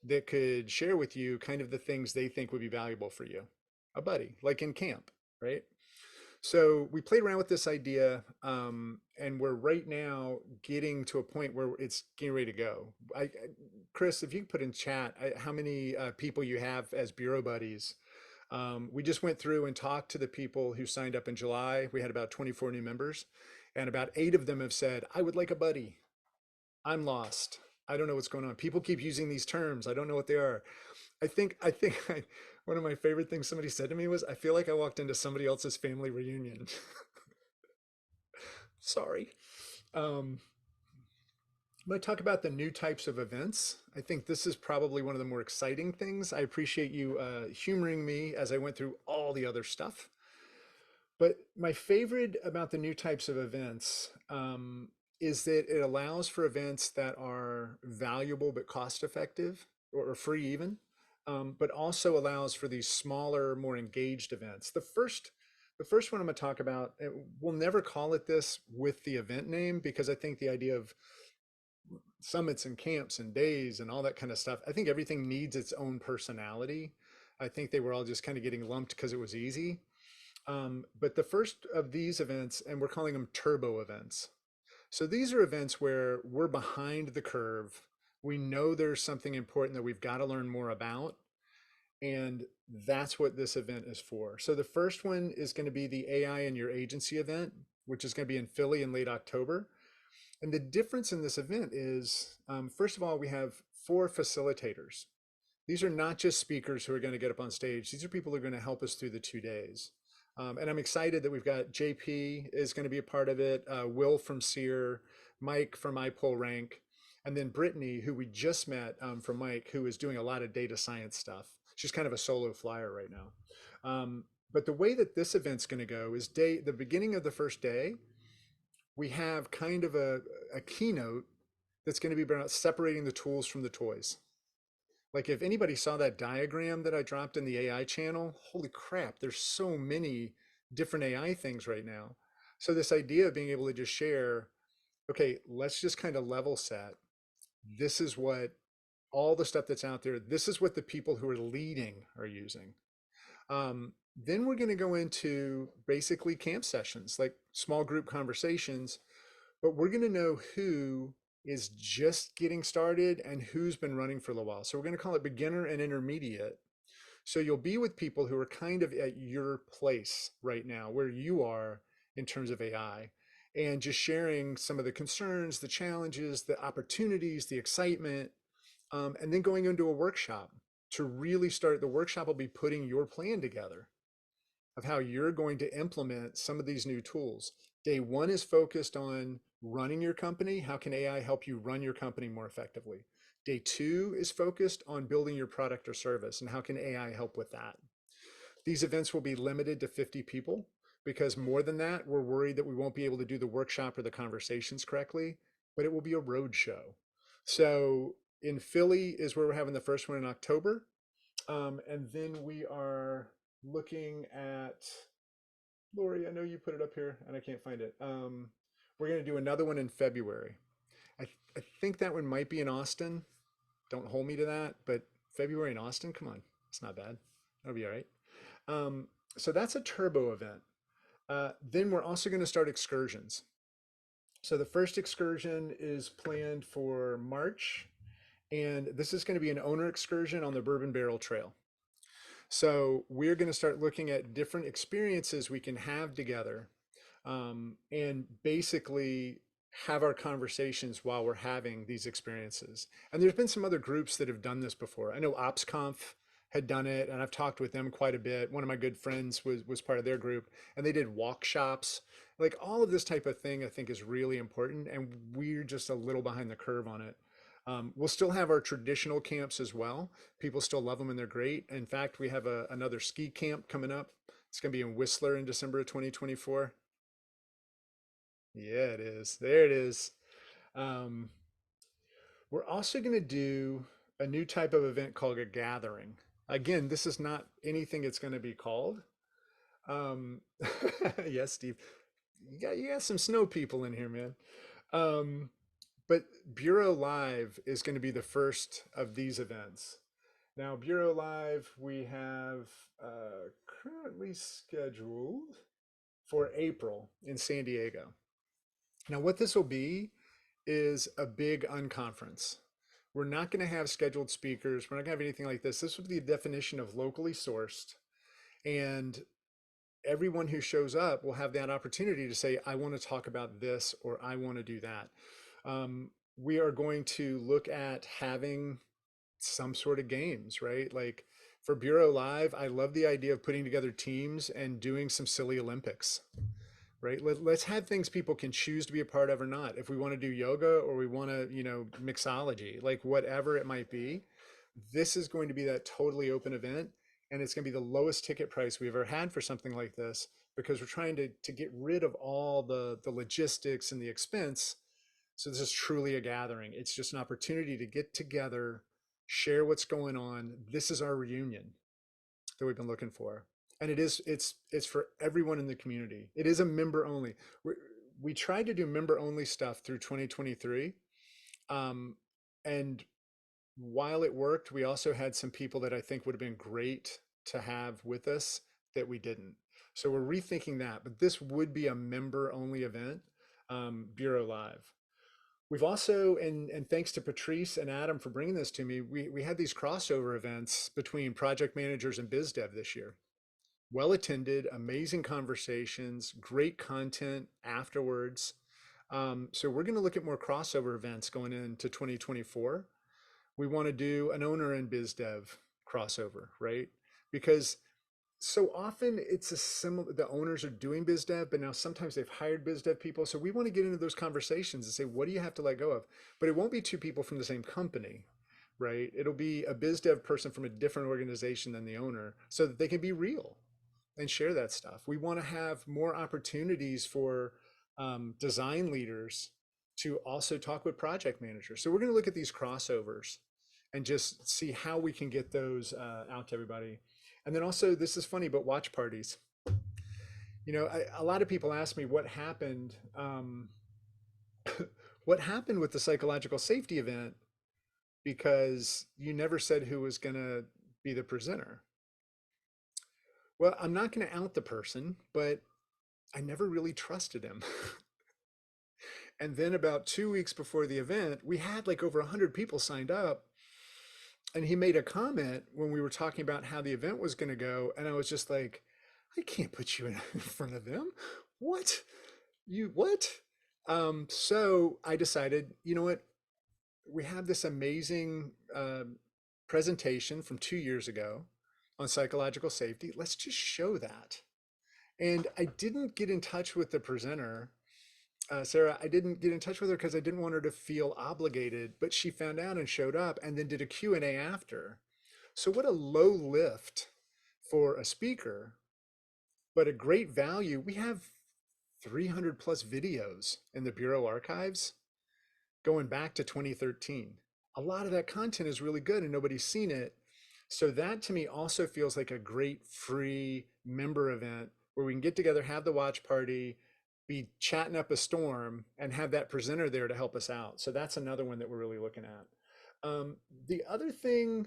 that could share with you kind of the things they think would be valuable for you, a buddy, like in camp, right? So we played around with this idea, and we're right now getting to a point where it's getting ready to go. Chris, if you could put in chat how many people you have as bureau buddies. We just went through and talked to the people who signed up in July. We had about 24 new members, and about 8 of them have said, "I would like a buddy. I'm lost. I don't know what's going on. People keep using these terms. I don't know what they are." One of my favorite things somebody said to me was, "I feel like I walked into somebody else's family reunion." Sorry. Um, I'm going to talk about the new types of events. I think this is probably one of the more exciting things. I appreciate you humoring me as I went through all the other stuff. But my favorite about the new types of events is that it allows for events that are valuable but cost effective or free even, but also allows for these smaller, more engaged events. The first one I'm going to talk about, we'll never call it this with the event name because I think the idea of summits and camps and days and all that kind of stuff, I think everything needs its own personality. I think they were all just kind of getting lumped because it was easy. But the first of these events, and we're calling them turbo events. So these are events where we're behind the curve. We know there's something important that we've got to learn more about. And that's what this event is for. So the first one is going to be the AI in your agency event, which is going to be in Philly in late October. And the difference in this event is, first of all, we have 4 facilitators. These are not just speakers who are going to get up on stage. These are people who are going to help us through the 2 days. And I'm excited that we've got JP is going to be a part of it, Will from SEER, Mike from iPull Rank, and then Brittany, who we just met from Mike, who is doing a lot of data science stuff. She's kind of a solo flyer right now. But the way that this event's going to go is the beginning of the first day, we have kind of a keynote that's going to be about separating the tools from the toys. Like if anybody saw that diagram that I dropped in the AI channel, holy crap, there's so many different AI things right now. So this idea of being able to just share, okay, let's just kind of level set. This is what all the stuff that's out there, this is what the people who are leading are using. Then we're going to go into basically camp sessions, like small group conversations, but we're going to know who is just getting started and who's been running for a little while. So we're going to call it beginner and intermediate. So you'll be with people who are kind of at your place right now, where you are in terms of AI, and just sharing some of the concerns, the challenges, the opportunities, the excitement, and then going into a workshop to really start. The workshop will be putting your plan together of how you're going to implement some of these new tools. Day one is focused on running your company. How can AI help you run your company more effectively? Day two is focused on building your product or service and how can AI help with that? These events will be limited to 50 people because more than that, we're worried that we won't be able to do the workshop or the conversations correctly, but it will be a road show. So in Philly is where we're having the first one in October. And then we are looking at, Lori, I know you put it up here and I can't find it. We're going to do another one in February. I think that one might be in Austin. Don't hold me to that, but February in Austin, come on, it's not bad. That'll be all right. Um, so that's a turbo event. Then we're also going to start excursions. So the first excursion is planned for March, and this is going to be an owner excursion on the Bourbon Barrel Trail. So we're going to start looking at different experiences we can have together, and basically have our conversations while we're having these experiences. And there's been some other groups that have done this before. I know OpsConf had done it, and I've talked with them quite a bit. One of my good friends was part of their group, and they did walk shops. Like all of this type of thing, I think is really important, and we're just a little behind the curve on it. We'll still have our traditional camps as well. People still love them and they're great. In fact, we have another ski camp coming up. It's going to be in Whistler in December of 2024. Yeah, it is. There it is. Um, we're also going to do a new type of event called a gathering. Again, this is not anything it's going to be called. Um, yes, Steve. You got some snow people in here, man. Um, but Bureau Live is going to be the first of these events. Now, Bureau Live, we have currently scheduled for April in San Diego. Now, what this will be is a big unconference. We're not going to have scheduled speakers. We're not going to have anything like this. This would be the definition of locally sourced. And everyone who shows up will have that opportunity to say, I want to talk about this or I want to do that. We are going to look at having some sort of games, right? Like for Bureau Live, I love the idea of putting together teams and doing some silly Olympics, right? Let's have things people can choose to be a part of or not. If we want to do yoga or we want to, mixology, like whatever it might be, this is going to be that totally open event. And it's going to be the lowest ticket price we've ever had for something like this because we're trying to get rid of all the logistics and the expense. So this is truly a gathering. It's just an opportunity to get together, share what's going on. This is our reunion that we've been looking for. And it's for everyone in the community. It is a member only. We tried to do member only stuff through 2023. Um, and while it worked, we also had some people that I think would have been great to have with us that we didn't. So we're rethinking that, but this would be a member only event, Bureau Live. We've also, and thanks to Patrice and Adam for bringing this to me, we had these crossover events between project managers and biz dev this year. Well attended, amazing conversations, great content afterwards. So we're going to look at more crossover events going into 2024. We want to do an owner and biz dev crossover, right? Because so often it's a similar, the owners are doing biz dev, but now sometimes they've hired biz dev people. So we want to get into those conversations and say, what do you have to let go of? But it won't be two people from the same company, right? It'll be a biz dev person from a different organization than the owner so that they can be real and share that stuff. We want to have more opportunities for design leaders to also talk with project managers. So we're going to look at these crossovers and just see how we can get those out to everybody. And then also, this is funny, but watch parties. A lot of people ask me what happened. What happened with the psychological safety event? Because you never said who was going to be the presenter. Well, I'm not going to out the person, but I never really trusted him. And then about 2 weeks before the event, we had like over 100 people signed up. And he made a comment when we were talking about how the event was going to go. And I was just like, I can't put you in front of them. What? What? So I decided, you know what? We have this amazing presentation from 2 years ago on psychological safety. Let's just show that. And I didn't get in touch with the presenter, Sarah. I didn't get in touch with her because I didn't want her to feel obligated, but she found out and showed up and then did a Q&A after. So what a low lift for a speaker, but a great value. We have 300 plus videos in the Bureau archives going back to 2013. A lot of that content is really good and nobody's seen it. So that to me also feels like a great free member event where we can get together, have the watch party, be chatting up a storm, and have that presenter there to help us out. So that's another one that we're really looking at. The other thing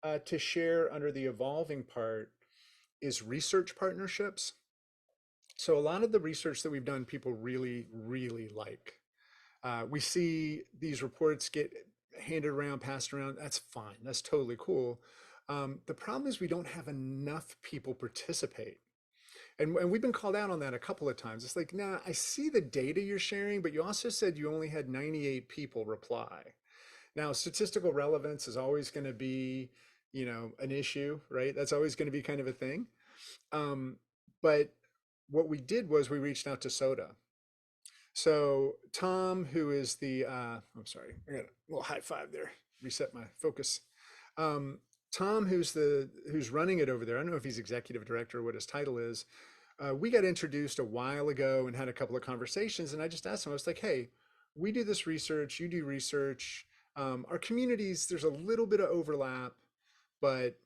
to share under the evolving part is research partnerships. So a lot of the research that we've done, people really, really like. We see these reports get handed around, passed around. That's fine. That's totally cool. The problem is we don't have enough people participate. And we've been called out on that a couple of times. It's like, nah, I see the data you're sharing, but you also said you only had 98 people reply. Now, statistical relevance is always going to be, an issue, right? That's always going to be kind of a thing. Um, but what we did was we reached out to Soda. So Tom, who is I'm sorry, I got a little high five there, reset my focus. Um, Tom, who's running it over there, I don't know if he's executive director or what his title is. We got introduced a while ago and had a couple of conversations, and I just asked him, I was like, hey, we do this research, you do research. Our communities, there's a little bit of overlap, but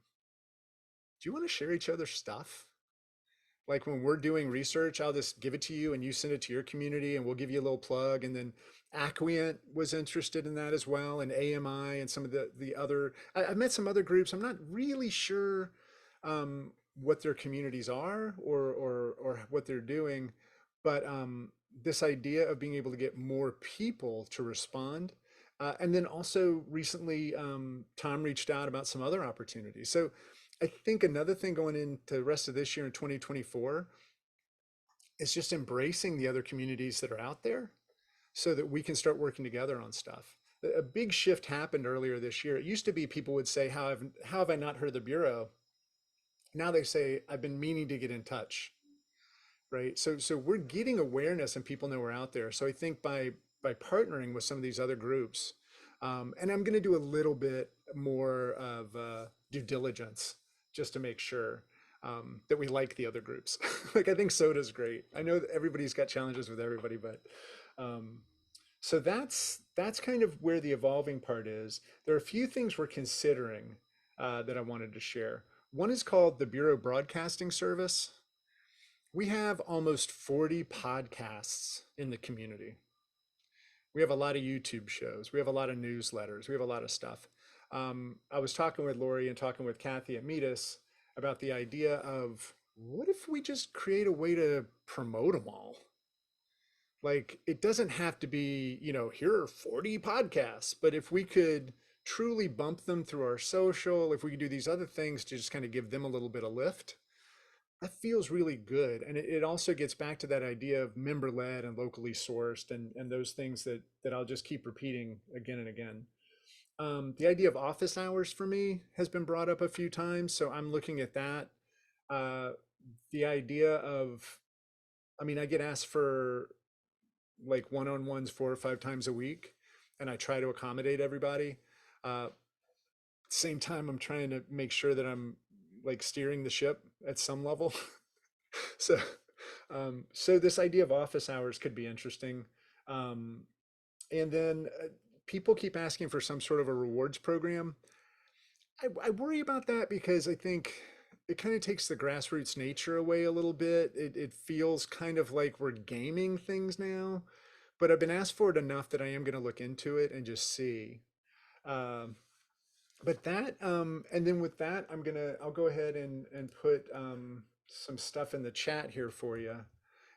do you want to share each other's stuff? Like when we're doing research, I'll just give it to you and you send it to your community and we'll give you a little plug. And then Acquient was interested in that as well, and AMI and some of the other, I've met some other groups. I'm not really sure what their communities are or what they're doing, but this idea of being able to get more people to respond. And then also recently, Tom reached out about some other opportunities. So I think another thing going into the rest of this year in 2024 is just embracing the other communities that are out there so that we can start working together on stuff. A big shift happened earlier this year. It used to be people would say, how have I not heard of the Bureau? Now they say, I've been meaning to get in touch, right? So we're getting awareness and people know we're out there. So I think by partnering with some of these other groups, and I'm going to do a little bit more of due diligence just to make sure that we like the other groups. Like I think Soda's great. I know that everybody's got challenges with everybody, but um, so that's kind of where the evolving part is. There are a few things we're considering that I wanted to share. One is called the Bureau Broadcasting Service. We have almost 40 podcasts in the community. We have a lot of YouTube shows. We have a lot of newsletters. We have a lot of stuff. I was talking with Lori and talking with Kathy at Meetus about the idea of what if we just create a way to promote them all? Like, it doesn't have to be, here are 40 podcasts, but if we could truly bump them through our social, if we could do these other things to just kind of give them a little bit of lift, that feels really good. And it also gets back to that idea of member led and locally sourced and those things that I'll just keep repeating again and again. The idea of office hours for me has been brought up a few times. So I'm looking at that. Uh, the idea of, I mean, I get asked for like one-on-ones 4 or 5 times a week, and I try to accommodate everybody. Same time, I'm trying to make sure that I'm like steering the ship at some level. So, so this idea of office hours could be interesting. Um, and then people keep asking for some sort of a rewards program. I worry about that because I think it kind of takes the grassroots nature away a little bit. It feels kind of like we're gaming things now, but I've been asked for it enough that I am going to look into it and just see. Um, but that, and then with that, I'll go ahead and put some stuff in the chat here for you.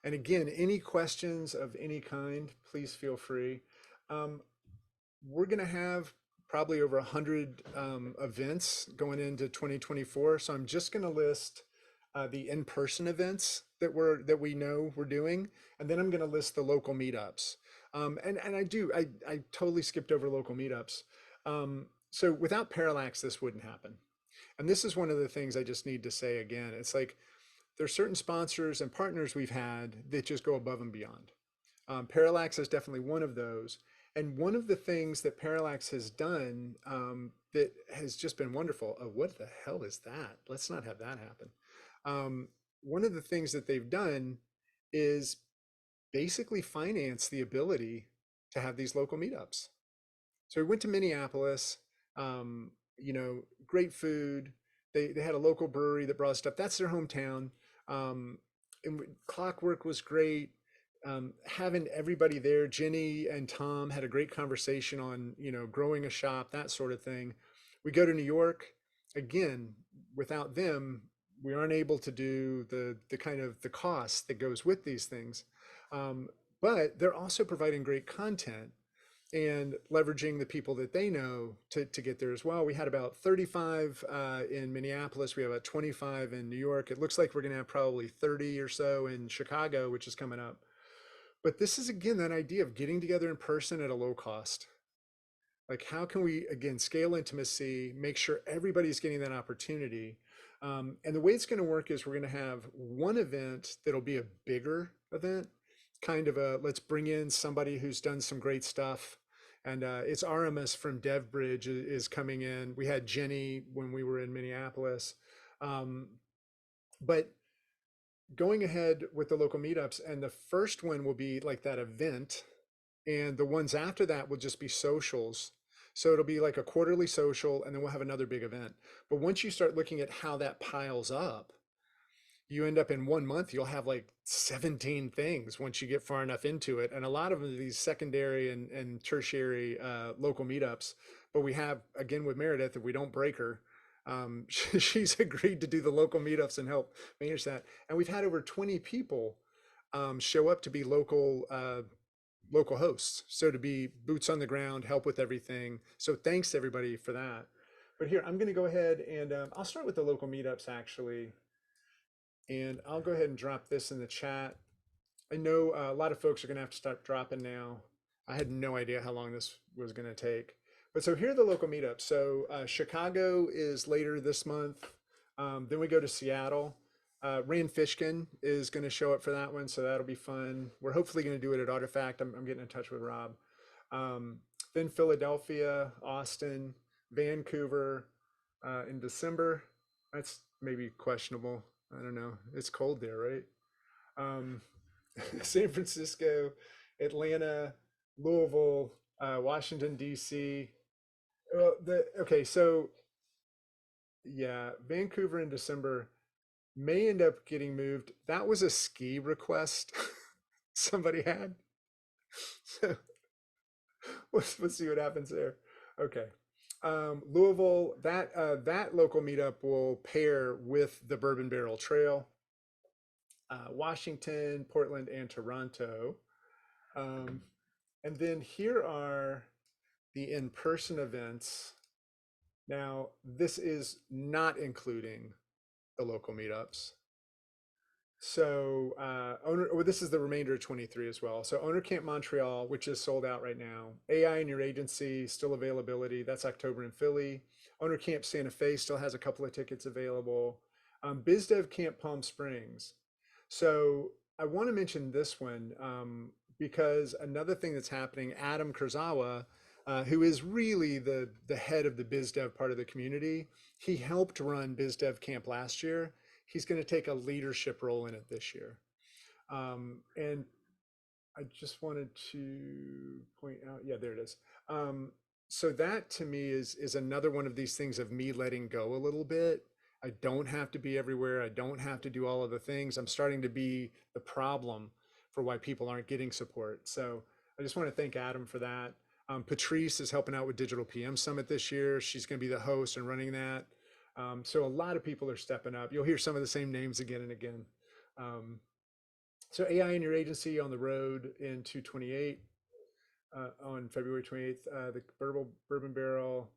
And again, any questions of any kind, please feel free. Um, we're going to have probably over 100 events going into 2024. So I'm just going to list the in-person events that we know we're doing, and then I'm going to list the local meetups. And I totally skipped over local meetups. So without Parallax, this wouldn't happen. And this is one of the things I just need to say again. It's like there's certain sponsors and partners we've had that just go above and beyond. Parallax is definitely one of those. And one of the things that Parallax has done that has just been wonderful. Oh, what the hell is that? Let's not have that happen. One of the things that they've done is basically finance the ability to have these local meetups. So we went to Minneapolis, great food. They had a local brewery that brought stuff. That's their hometown. Um, and Clockwork was great. Having everybody there, Jenny and Tom had a great conversation on, growing a shop, that sort of thing. We go to New York, again, without them, we aren't able to do the kind of the cost that goes with these things. Um, but they're also providing great content and leveraging the people that they know to get there as well. We had about 35 in Minneapolis. We have about 25 in New York. It looks like we're going to have probably 30 or so in Chicago, which is coming up. But this is, again, that idea of getting together in person at a low cost. Like, how can we, again, scale intimacy, make sure everybody's getting that opportunity? And the way it's going to work is we're going to have one event that'll be a bigger event, kind of a let's bring in somebody who's done some great stuff. And it's Aramis from DevBridge is coming in. We had Jenny when we were in Minneapolis. Um, but going ahead with the local meetups, and the first one will be like that event, and the ones after that will just be socials. So it'll be like a quarterly social, and then we'll have another big event. But once you start looking at how that piles up, you end up in 1 month, you'll have like 17 things once you get far enough into it. And a lot of these secondary and tertiary local meetups. But we have, again, with Meredith, if we don't break her, she's agreed to do the local meetups and help manage that. And we've had over 20 people show up to be local hosts. So to be boots on the ground, help with everything. So thanks to everybody for that. But here, I'm going to go ahead and I'll start with the local meetups actually. And I'll go ahead and drop this in the chat. I know a lot of folks are going to have to start dropping now. I had no idea how long this was going to take. But so here are the local meetups. So Chicago is later this month. Then we go to Seattle. Rand Fishkin is going to show up for that one, so that'll be fun. We're hopefully going to do it at Artifact. I'm getting in touch with Rob. Then Philadelphia, Austin, Vancouver in December. That's maybe questionable. I don't know. It's cold there, right? Um, San Francisco, Atlanta, Louisville, Washington, D.C. Okay, so yeah, Vancouver in December may end up getting moved. That was a ski request somebody had. So let's see what happens there. Okay. Louisville, that local meetup will pair with the Bourbon Barrel Trail. Washington, Portland, and Toronto. Um, and then here are the in-person events. Now, this is not including the local meetups. So this is the remainder of 23 as well. So Owner Camp Montreal, which is sold out right now. AI in your agency, still availability. That's October in Philly. Owner Camp Santa Fe still has a couple of tickets available. BizDev Camp Palm Springs. So I want to mention this one because another thing that's happening, Adam Kurzawa, who is really the head of the BizDev part of the community, he helped run BizDev Camp last year. He's going to take a leadership role in it this year. And I just wanted to point out, yeah, there it is. So that to me is another one of these things of me letting go a little bit. I don't have to be everywhere. I don't have to do all of the things. I'm starting to be the problem for why people aren't getting support. So I just want to thank Adam for that. Patrice is helping out with Digital PM Summit this year. She's going to be the host and running that. So a lot of people are stepping up. You'll hear some of the same names again and again. So AI in your agency on the road in 228 on February 28th. The Bourbon Barrel,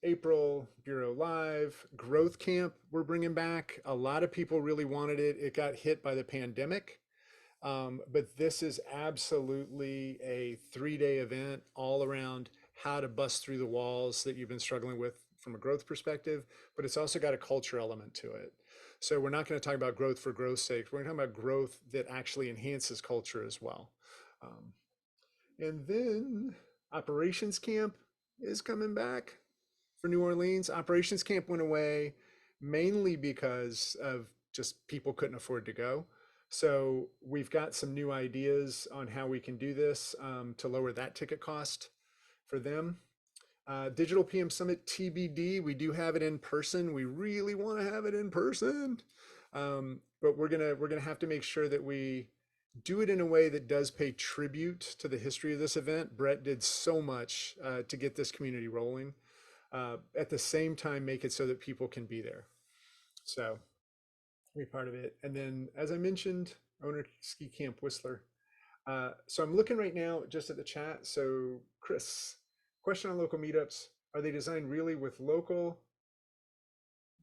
April, Bureau Live, Growth Camp we're bringing back. A lot of people really wanted it. It got hit by the pandemic. But this is absolutely a 3-day event all around how to bust through the walls that you've been struggling with from a growth perspective, but it's also got a culture element to it. So we're not going to talk about growth for growth's sake. We're going to talk about growth that actually enhances culture as well. And then Operations Camp is coming back for New Orleans. Operations Camp went away mainly because of just people couldn't afford to go. So we've got some new ideas on how we can do this to lower that ticket cost for them. Digital PM Summit TBD, we do have it in person. We really want to have it in person, but we're gonna have to make sure that we do it in a way that does pay tribute to the history of this event. Brett did so much to get this community rolling. at the same time make it so that people can be there. So be part of it. And then, as I mentioned, owner ski camp Whistler. So I'm looking right now just at the chat. So Chris, question on local meetups: are they designed really with local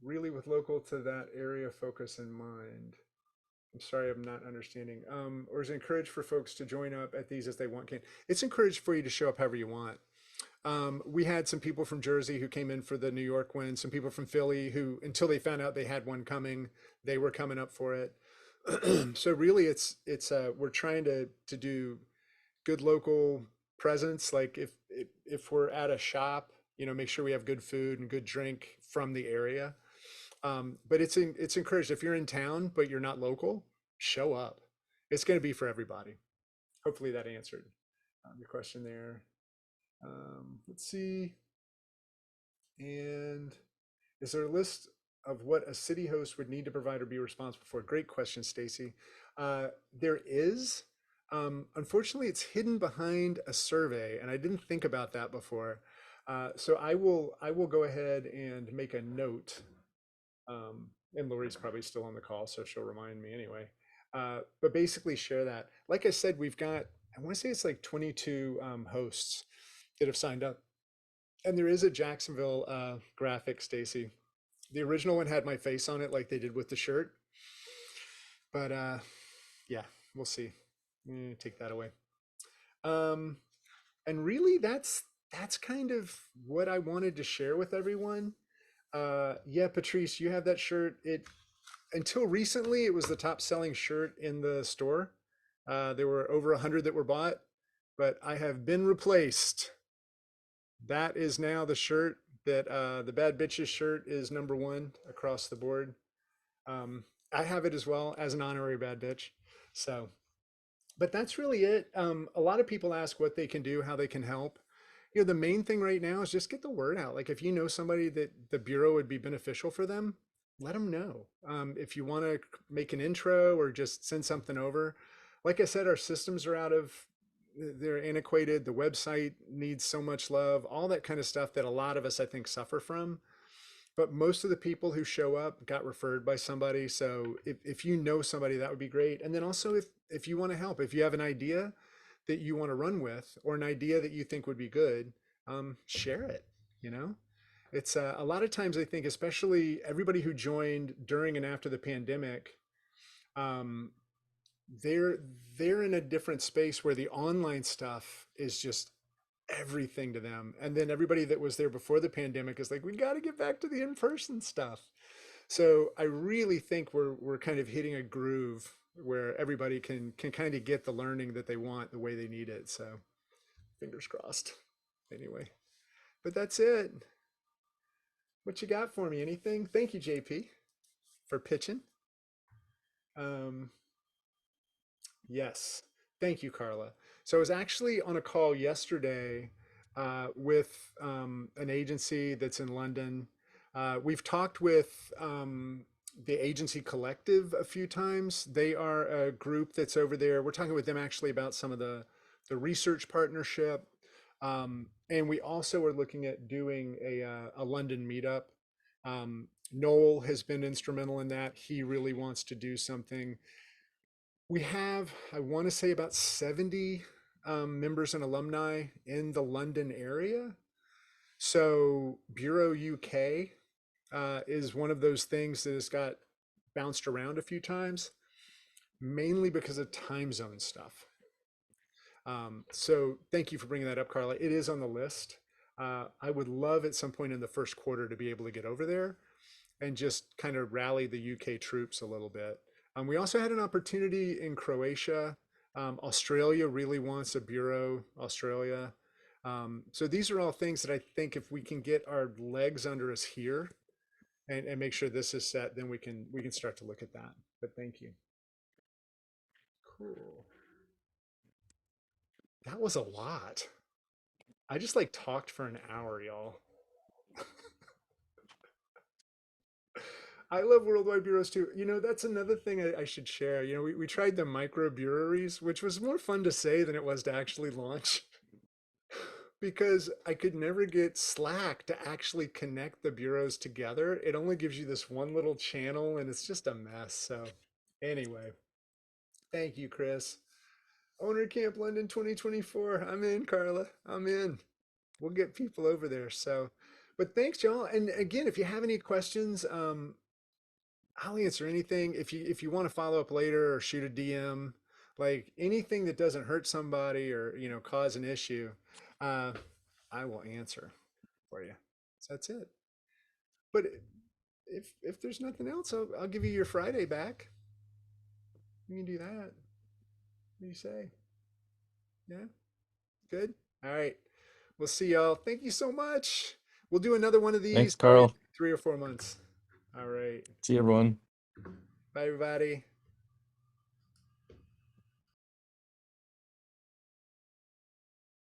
to that area focus in mind? I'm sorry, I'm not understanding. Or is it encouraged for folks to join up at these as they want? Can it's encouraged for you to show up however you want. We had some people from Jersey who came in for the New York one, some people from Philly who, until they found out they had one coming, they were coming up for it. So really, it's we're trying to do good local presence. Like if we're at a shop, make sure we have good food and good drink from the area. But it's encouraged if you're in town but you're not local, show up. It's going to be for everybody. Hopefully that answered your question there. Let's see. And is there a list of what a city host would need to provide or be responsible for? Great question, Stacy. There is. Unfortunately, it's hidden behind a survey, and I didn't think about that before. So I will go ahead and make a note. And Lori's probably still on the call, so she'll remind me anyway. But basically, share that. Like I said, we've got, I want to say it's like 22 hosts that have signed up. And there is a Jacksonville graphic, Stacy. The original one had my face on it, like they did with the shirt. But yeah, we'll see. Take that away. Um, and really, that's kind of what I wanted to share with everyone. Yeah, Patrice, you have that shirt. It until recently, it was the top selling shirt in the store. There were over 100 that were bought, but I have been replaced. That is now the shirt that the Bad Bitches shirt is number one across the board. I have it as well as an honorary bad bitch. So, but that's really it. A lot of people ask what they can do, how they can help. The main thing right now is just get the word out. Like if you know somebody that the Bureau would be beneficial for them, let them know. If you want to make an intro or just send something over, like I said, our systems are they're antiquated. The website needs so much love, all that kind of stuff that a lot of us, I think, suffer from. But most of the people who show up got referred by somebody. So if you know somebody, that would be great. And then also if you want to help, if you have an idea that you want to run with or an idea that you think would be good, share it, you know? It's a lot of times I think, especially everybody who joined during and after the pandemic, um, they're they're in a different space where the online stuff is just everything to them. And then everybody that was there before the pandemic is like, we got to get back to the in-person stuff. So I really think we're kind of hitting a groove where everybody can kind of get the learning that they want the way they need it. So fingers crossed. Anyway, but that's it. What you got for me? Anything? Thank you, JP, for pitching. Um, yes. Thank you, Carla. So I was actually on a call yesterday with an agency that's in London. We've talked with the Agency Collective a few times. They are a group that's over there. We're talking with them actually about some of the research partnership. And we also are looking at doing a London meetup. Noel has been instrumental in that. He really wants to do something. We have, I want to say, about 70 members and alumni in the London area. So Bureau UK is one of those things that has got bounced around a few times, mainly because of time zone stuff. So thank you for bringing that up, Carla. It is on the list. I would love at some point in the first quarter to be able to get over there and just kind of rally the UK troops a little bit. We also had an opportunity in Croatia. Australia really wants a bureau, Australia. So these are all things that I think if we can get our legs under us here and make sure this is set, then we can start to look at that. But thank you. Cool. That was a lot. I just like talked for an hour, y'all. I love worldwide bureaus too. That's another thing I should share. We tried the micro breweries, which was more fun to say than it was to actually launch. because I could never get Slack to actually connect the bureaus together. It only gives you this one little channel and it's just a mess. So, anyway, thank you, Chris. Owner Camp London 2024. I'm in, Carla. I'm in. We'll get people over there. So, but thanks, y'all. And again, if you have any questions, I'll answer anything. If you want to follow up later or shoot a DM, like anything that doesn't hurt somebody or cause an issue, uh, I will answer for you. So that's it. But if there's nothing else, I'll give you your Friday back. You can do that. What do you say? Yeah, good. All right. We'll see y'all. Thank you so much. We'll do another one of Thanks, these probably in Carl. 3 or 4 months. All right. See you, everyone. Bye, everybody.